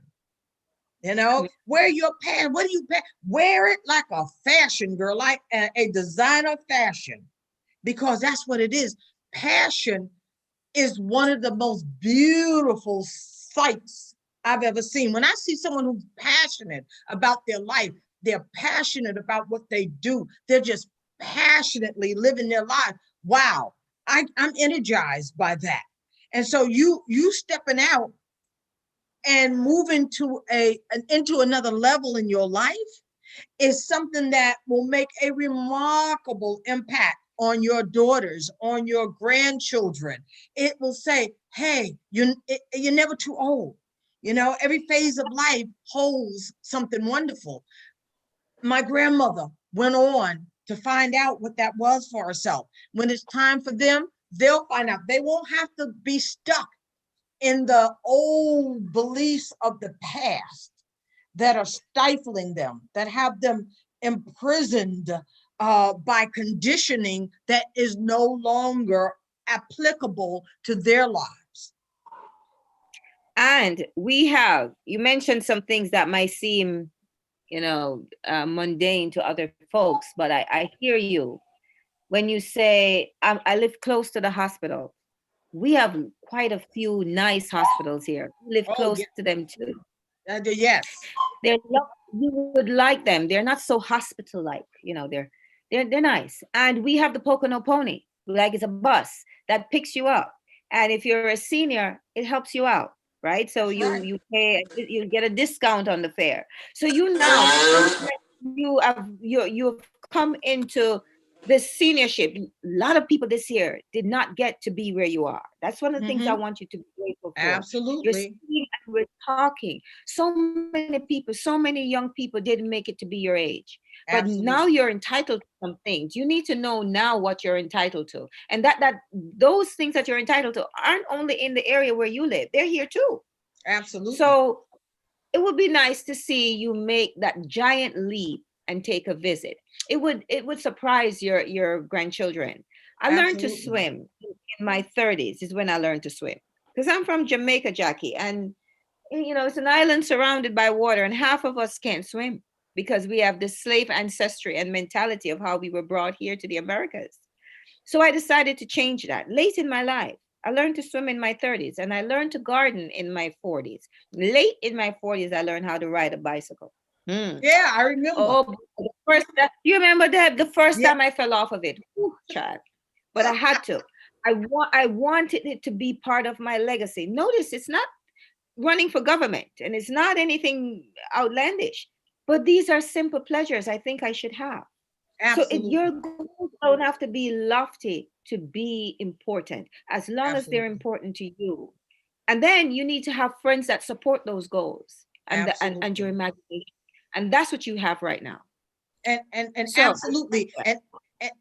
You know, wear your passion. What do you wear it like a fashion girl, like a designer fashion, because that's what it is. Passion is one of the most beautiful sights I've ever seen. When I see someone who's passionate about their life, they're passionate about what they do. They're just passionately living their life. Wow, I'm energized by that. And so you stepping out and moving to into another level in your life is something that will make a remarkable impact on your daughters, on your grandchildren. It will say, hey, you're never too old. You know, every phase of life holds something wonderful. My grandmother went on to find out what that was for herself. When it's time for them, they'll find out. They won't have to be stuck in the old beliefs of the past that are stifling them, that have them imprisoned by conditioning that is no longer applicable to their lives. And you mentioned some things that might seem, mundane to other folks, but I hear you when you say, I live close to the hospital. We have quite a few nice hospitals here. We live close to them too. Yes. You would like them. They're not so hospital-like, they're nice. And we have the Pocono Pony, like it's a bus that picks you up. And if you're a senior, it helps you out, right? So you get a discount on the fare. So you've come into this seniorship. A lot of people this year did not get to be where you are. That's one of the things I want you to be grateful for. Absolutely. You're seeing and we're talking. So many people, so many young people didn't make it to be your age. But now you're entitled to some things. You need to know now what you're entitled to. And that those things that you're entitled to aren't only in the area where you live. They're here too. Absolutely. So it would be nice to see you make that giant leap and take a visit. It would surprise your grandchildren. I learned to swim in my 30s is when I learned to swim. Because I'm from Jamaica, Jackie. And, it's an island surrounded by water and half of us can't swim because we have this slave ancestry and mentality of how we were brought here to the Americas. So I decided to change that late in my life. I learned to swim in my 30s and I learned to garden in my 40s. Late in my 40s, I learned how to ride a bicycle. Yeah, I remember. Oh, you remember that the first time I fell off of it, child. But I had to. I wanted it to be part of my legacy. Notice it's not running for government and it's not anything outlandish, but these are simple pleasures I think I should have. Absolutely. So your goals don't have to be lofty to be important, as long as they're important to you. And then you need to have friends that support those goals and your imagination. And that's what you have right now. And absolutely.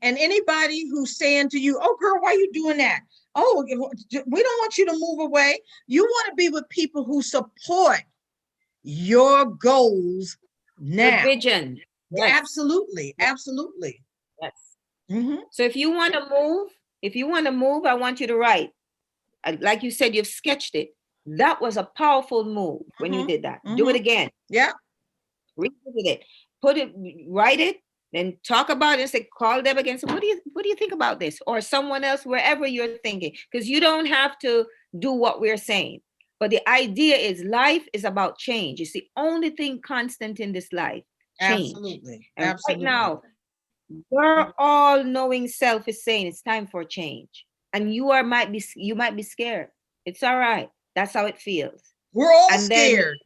And anybody who's saying to you, oh, girl, why are you doing that? Oh, we don't want you to move away. You want to be with people who support your goals now. Your vision. Yes. Absolutely. Absolutely. Yes. Mm-hmm. So if you want to move, I want you to write. Like you said, you've sketched it. That was a powerful move when you did that. Do it again. Yeah. Revisit it. Write it, then talk about it and say, call them again. So what do you think about this? Or someone else, wherever you're thinking, because you don't have to do what we're saying. But the idea is life is about change. It's the only thing constant in this life. Change. Absolutely. And absolutely. Right now, your all-knowing self is saying it's time for change. And you might be scared. It's all right. That's how it feels. We're all scared.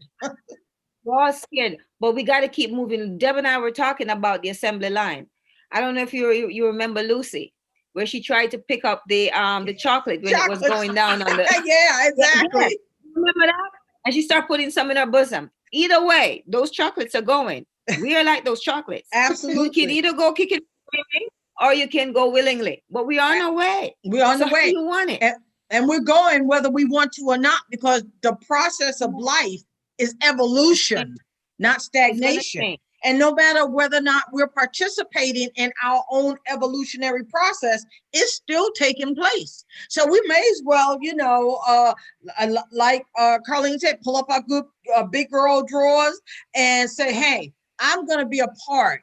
We're all scared, but we got to keep moving. Deb and I were talking about the assembly line. I don't know if you remember Lucy, where she tried to pick up the chocolate when it was going down on the. Yeah, exactly. Yeah. Remember that? And she started putting some in her bosom. Either way, those chocolates are going. We are like those chocolates. Absolutely. You can either go kicking or you can go willingly, but we're on our way. We're on the way. You want it. And we're going whether we want to or not, because the process of life is evolution, not It's gonna stagnation. change. And no matter whether or not we're participating in our own evolutionary process, it's still taking place. So we may as well, like Carlene said, pull up our good big girl drawers and say, hey, I'm going to be a part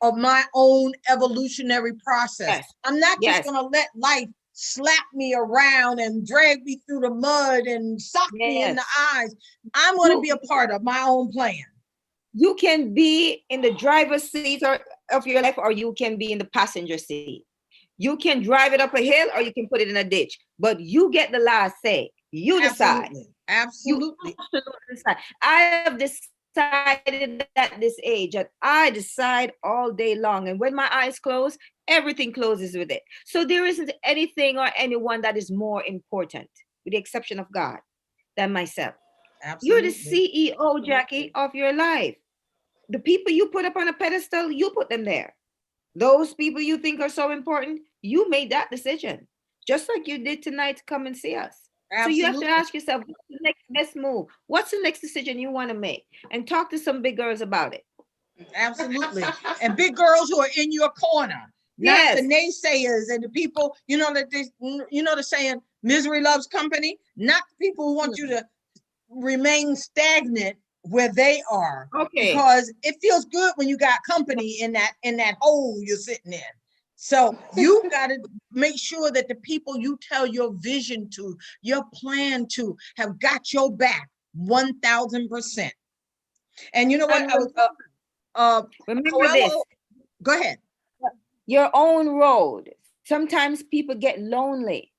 of my own evolutionary process. Yes. I'm not just Yes. going to let life slap me around and drag me through the mud and sock me in the eyes. I'm going to be a part of my own plan. You can be in the driver's seat of your life, or you can be in the passenger seat. You can drive it up a hill, or you can put it in a ditch. But you get the last say. You decide. Absolutely. You absolutely decide. I have decided at this age that I decide all day long. And when my eyes close, everything closes with it. So there isn't anything or anyone that is more important, with the exception of God, than myself. Absolutely. You're the CEO, Jackie, of your life. The people you put up on a pedestal, you put them there. Those people you think are so important, you made that decision. Just like you did tonight to come and see us. Absolutely. So you have to ask yourself, what's the next best move? What's the next decision you want to make? And talk to some big girls about it. Absolutely. And big girls who are in your corner, not the naysayers and the people, the saying, misery loves company, not the people who want you to remain stagnant where they are. Okay. Because it feels good when you got company in that hole you're sitting in. So you got to make sure that the people you tell your vision to, your plan to, have got your back 1,000%. And you know what? Remember Coelho, this. go ahead. Your own road. Sometimes people get lonely.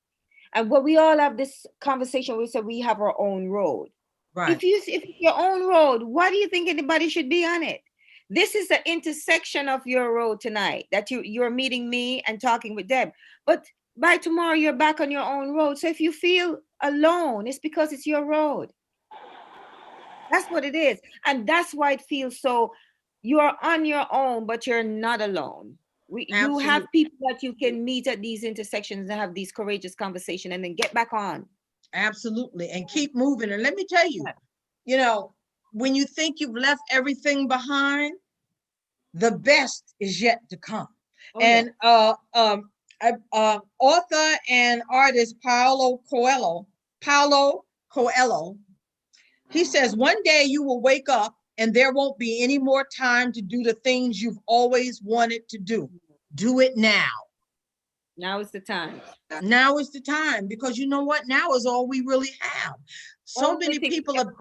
And when we all have this conversation, we say we have our own road. Right. If it's your own road, why do you think anybody should be on it? This is the intersection of your road tonight, that you're meeting me and talking with Deb. But by tomorrow, you're back on your own road. So if you feel alone, it's because it's your road. That's what it is. And that's why it feels so, you're on your own, but you're not alone. You have people that you can meet at these intersections and have these courageous conversations and then get back on. Absolutely. And keep moving. And let me tell you, when you think you've left everything behind, the best is yet to come. And author and artist Paulo Coelho, he says, one day you will wake up and there won't be any more time to do the things you've always wanted to do. Do it now. Now is the time. Now is the time, because you know what? Now is all we really have. So many people are,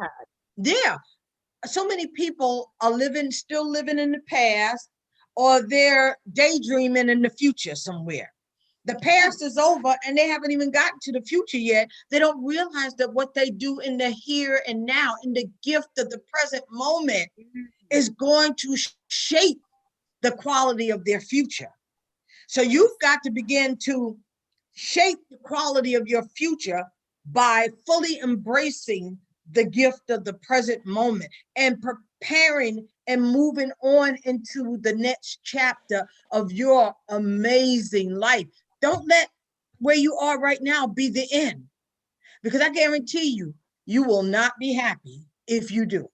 so many people are still living in the past, or they're daydreaming in the future somewhere. The past is over and they haven't even gotten to the future yet. They don't realize that what they do in the here and now, in the gift of the present moment, is going to shape the quality of their future. So you've got to begin to shape the quality of your future by fully embracing the gift of the present moment and preparing and moving on into the next chapter of your amazing life. Don't let where you are right now be the end, because I guarantee you, you will not be happy if you do.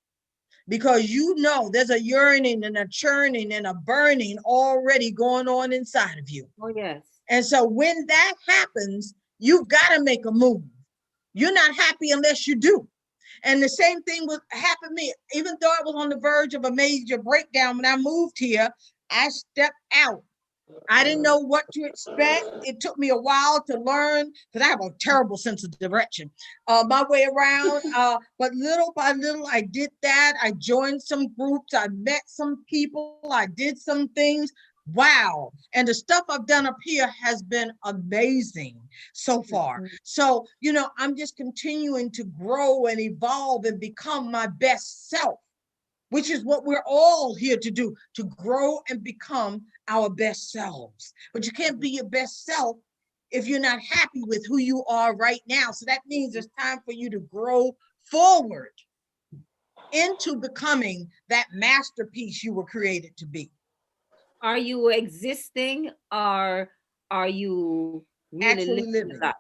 Because there's a yearning and a churning and a burning already going on inside of you. Oh, yes. And so when that happens, you've got to make a move. You're not happy unless you do. And the same thing happened to me. Even though I was on the verge of a major breakdown when I moved here, I stepped out. I didn't know what to expect. It took me a while to learn, because I have a terrible sense of direction, my way around. But little by little, I did that. I joined some groups. I met some people. I did some things. Wow. And the stuff I've done up here has been amazing so far. So, I'm just continuing to grow and evolve and become my best self, which is what we're all here to do, to grow and become our best selves. But you can't be your best self if you're not happy with who you are right now. So that means it's time for you to grow forward into becoming that masterpiece you were created to be. Are you existing, or are you really actually living? that?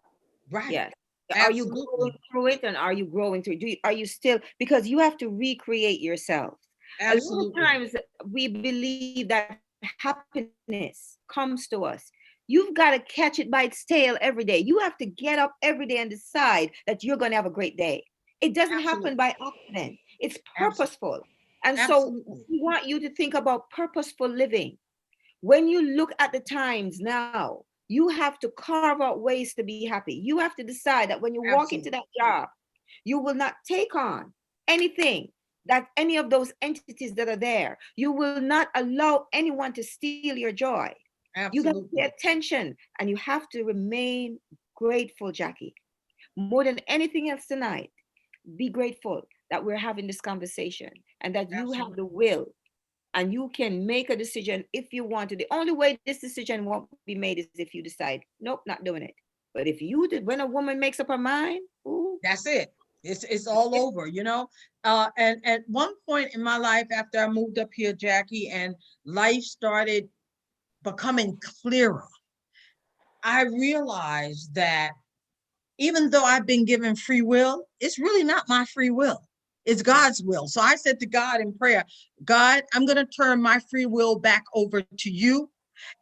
Right. Yes. Are you Absolutely. going through it, and are you growing through it? Are you still, because you have to recreate yourself. Absolutely. A lot of times we believe that happiness comes to us. You've got to catch it by its tail every day. You have to get up every day and decide that you're going to have a great day. It doesn't happen Absolutely. by accident. It's Absolutely. purposeful. And so Absolutely. we want you to think about purposeful living. When you look at the times now, you have to carve out ways to be happy. You have to decide that when you walk into Absolutely. that job, you will not take on anything that any of those entities that are there. You will not allow anyone to steal your joy. You got to pay Absolutely. attention, and you have to remain grateful, Jackie. More than anything else tonight, be grateful that we're having this conversation and that you have Absolutely. the will and you can make a decision if you want to. The only way this decision won't be made is if you decide, nope, not doing it. But if you did, when a woman makes up her mind, ooh, That's it. It's all over, you know. And at one point in my life, after I moved up here, Jackie, and life started becoming clearer, I realized that even though I've been given free will, it's really not my free will. It's God's will. So I said to God in prayer, God, I'm going to turn my free will back over to you.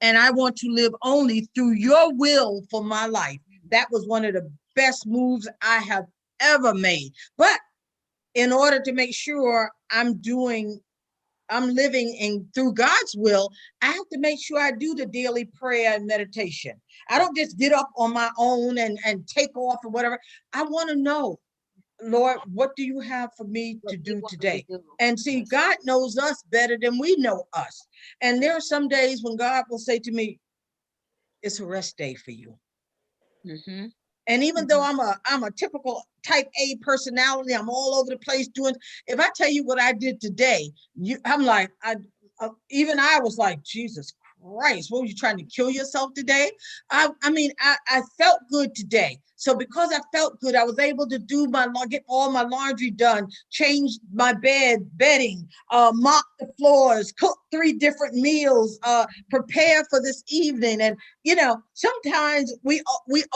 And I want to live only through your will for my life. That was one of the best moves I have ever made. But in order to make sure I'm living in through God's will, I have to make sure I do the daily prayer and meditation. I don't just get up on my own and take off or whatever. I want to know, Lord, what do you have for me what to you do want me to today? do. And see, Yes. God knows us better than we know us. And there are some days when God will say to me, it's a rest day for you. Mm-hmm. And even though I'm a typical type A personality, I'm all over the place doing. If I tell you what I did today, I'm like, even I was like, Jesus Christ, what were you trying to kill yourself today? I felt good today. So because I felt good, I was able to get all my laundry done, change my bedding, mop the floors, cook 3 different meals, prepare for this evening. And sometimes we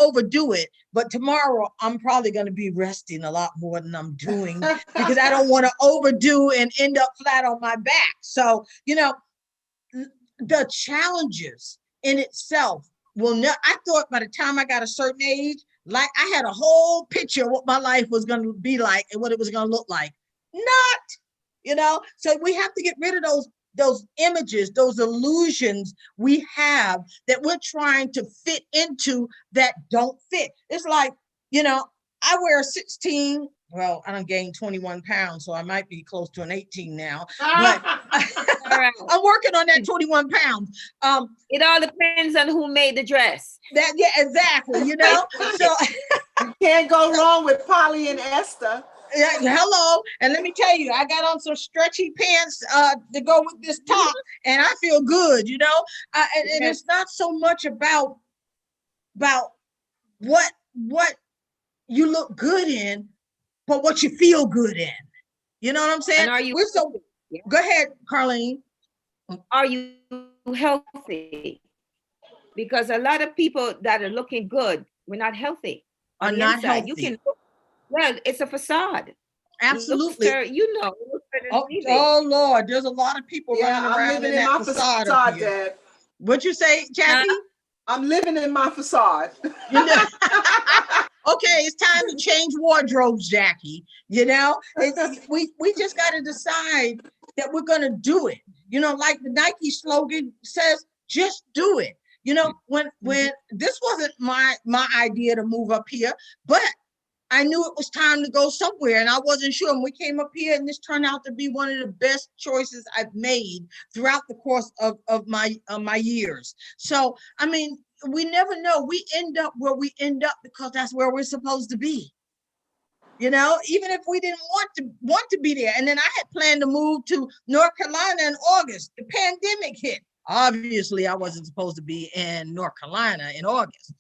overdo it, but tomorrow I'm probably going to be resting a lot more than I'm doing because I don't want to overdo and end up flat on my back. So, the challenges in itself will not, I thought by the time I got a certain age, like I had a whole picture of what my life was going to be like and what it was going to look like. Not, so we have to get rid of those images, those illusions we have that we're trying to fit into that don't fit. It's like, I wear 16. Well, I done gained 21 pounds, so I might be close to an 18 now, but All right. I'm working on that 21 pounds. It all depends on who made the dress. Yeah, exactly. So You can't go wrong with Polly and Esther. yeah, hello. And let me tell you, I got on some stretchy pants to go with this top, and I feel good, and it's not so much about what you look good in, but what you feel good in. You know what I'm saying? And are you? Yeah. Go ahead, Carlene. Are you healthy? Because a lot of people that are looking good, we're not healthy on Are the not inside. You healthy. can look, well, it's a facade. Absolutely. Oh, Lord, there's a lot of people running I'm around living in in that my facade facade, up here. Deb. What'd you say, Jackie? I'm living in my facade. Okay, it's time to change wardrobes, Jackie. We just got to decide that we're going to do it. Like the Nike slogan says, just do it. When this wasn't my idea to move up here, but I knew it was time to go somewhere and I wasn't sure. And we came up here and this turned out to be one of the best choices I've made throughout the course of my years. So, we never know. We end up where we end up because that's where we're supposed to be. Even if we didn't want to be there. And then I had planned to move to North Carolina in August. The pandemic hit. Obviously, I wasn't supposed to be in North Carolina in August.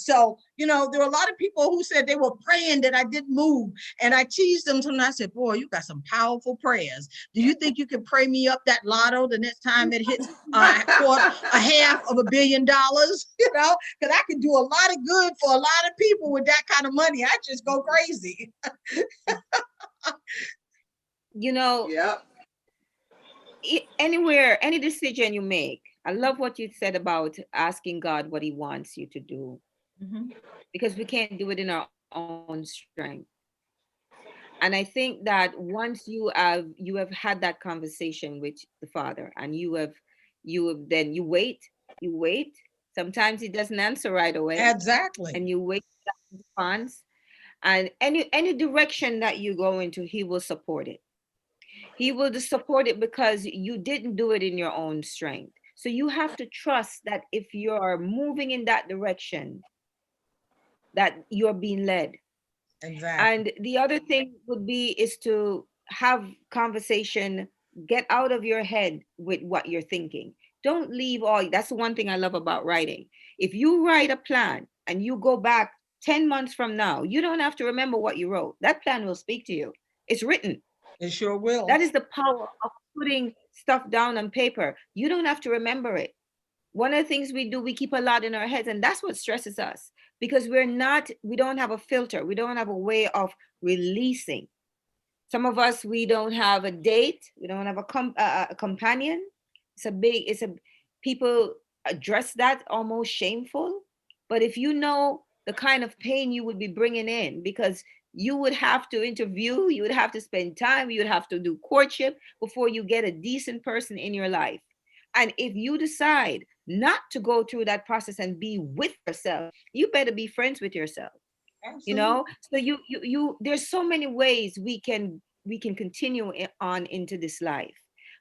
So, you know, there were a lot of people who said they were praying that I didn't move. And I teased them and I said, boy, you got some powerful prayers. Do you think you can pray me up that lotto the next time it hits $500 million? You know, because I can do a lot of good for a lot of people with that kind of money. I just go crazy. You know, Yep. Anywhere, any decision you make, I love what you said about asking God what he wants you to do, because we can't do it in our own strength. And I think that once you have had that conversation with the Father, and you have then you wait. Sometimes he doesn't answer right away. Exactly. And you wait for that response. And any direction that you go into, he will support it. He will support it because you didn't do it in your own strength. So you have to trust that if you're moving in that direction, that you're being led. Exactly. And the other thing would be is to have conversation, get out of your head with what you're thinking. Don't leave all, that's the one thing I love about writing. If you write a plan and you go back 10 months from now, you don't have to remember what you wrote. That plan will speak to you. It's written. It sure will. That is the power of putting stuff down on paper. You don't have to remember it. One of the things we do, we keep a lot in our heads, and that's what stresses us, because we don't have a filter. We don't have a way of releasing. Some of us, we don't have a date. We don't have a companion. People address that almost shameful. But if you know the kind of pain you would be bringing in, because you would have to interview, you would have to spend time, you would have to do courtship before you get a decent person in your life. And if you decide not to go through that process and be with yourself, you better be friends with yourself. Absolutely. You know, so you there's so many ways we can continue on into this life.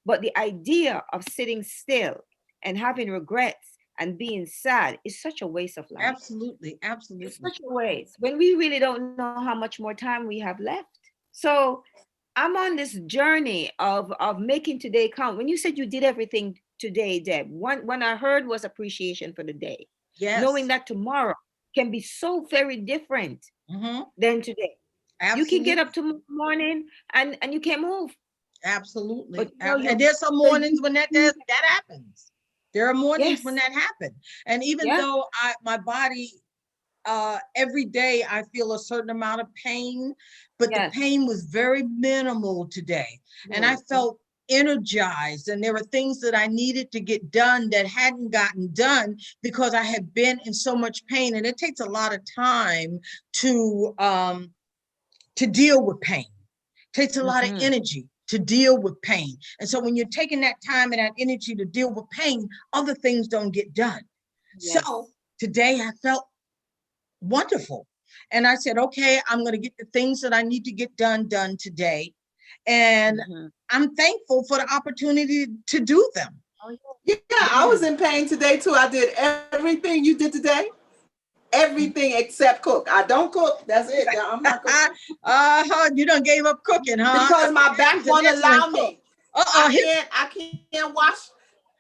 But the idea of sitting still and having regrets and being sad is such a waste of life. Absolutely. Absolutely. It's such a waste when we really don't know how much more time we have left. So I'm on this journey of making today count. When you said you did everything today, Deb, one I heard was appreciation for the day. Yes. Knowing that tomorrow can be so very different than today. Absolutely. You can get up tomorrow morning and you can't move. Absolutely. But, you know, and there's some mornings when that happens. There are mornings when that happens. And even though my body, every day I feel a certain amount of pain, but the pain was very minimal today. And I felt energized, and there were things that I needed to get done that hadn't gotten done because I had been in so much pain. And it takes a lot of time to deal with pain. It takes a lot of energy to deal with pain. And so when you're taking that time and that energy to deal with pain, other things don't get done. Yes. So today I felt wonderful. And I said, okay, I'm going to get the things that I need to get done today. And I'm thankful for the opportunity to do them. Yeah, I was in pain today too. I did everything you did today. Everything except cook. I don't cook. That's it. I'm not cooking. You done gave up cooking, huh? Because my back won't allow me. I can't wash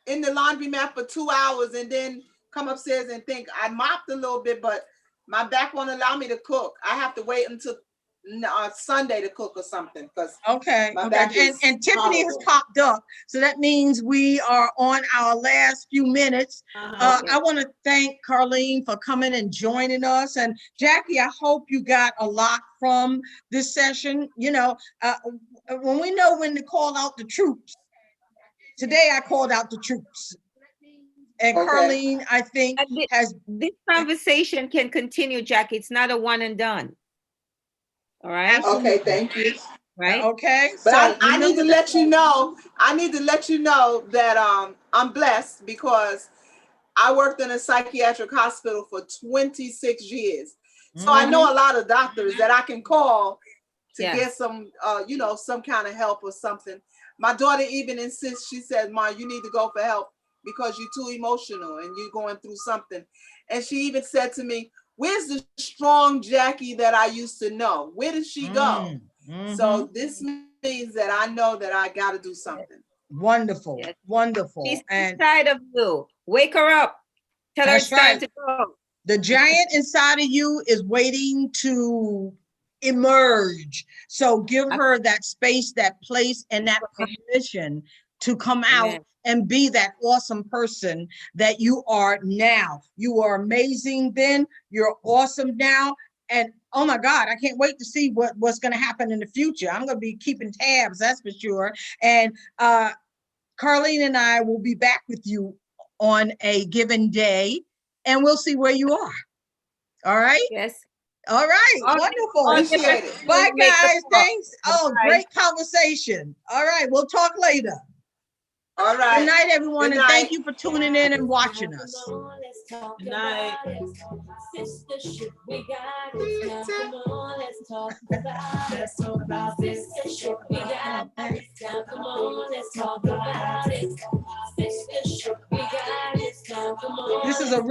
in the laundromat for 2 hours and then come upstairs and think. I mopped a little bit, but my back won't allow me to cook. I have to wait until Sunday to cook or something. Okay. And Tiffany has popped up, so that means we are on our last few minutes. I want to thank Carlene for coming and joining us, and Jackie, I hope you got a lot from this session. You know, when we know when to call out the troops. Today I called out the troops. And Carlene, I think, this conversation can continue, Jackie. It's not a one and done. All right. Okay, thank you. Right. Okay. But so I need to let you know. I need to let you know that I'm blessed because I worked in a psychiatric hospital for 26 years. So I know a lot of doctors that I can call to get some, some kind of help or something. My daughter even insists. She said, "Ma, you need to go for help because you're too emotional and you're going through something." And she even said to me, "Where's the strong Jackie that I used to know? Where did she go?" So this means that I know that I got to do something. Wonderful, Yes. wonderful. She's And inside of you. Wake her up. Tell her that's it's time right. to go. The giant inside of you is waiting to emerge. So give her that space, that place, and that permission to come out Amen. and be that awesome person that you are now. You are amazing then, you're awesome now. And oh my God, I can't wait to see what's going to happen in the future. I'm going to be keeping tabs, that's for sure. And Carlene and I will be back with you on a given day, and we'll see where you are. All right? Yes. All right. All Wonderful. Appreciate it. Bye, Make the guys. call. Thanks. Oh, Bye-bye. great conversation. All right. We'll talk later. All right. Good night, everyone. Good And thank night. you for tuning in and watching us. Good night. Sistership, we got this now. Come on, let's talk about it. Let's talk about sistership, we got this.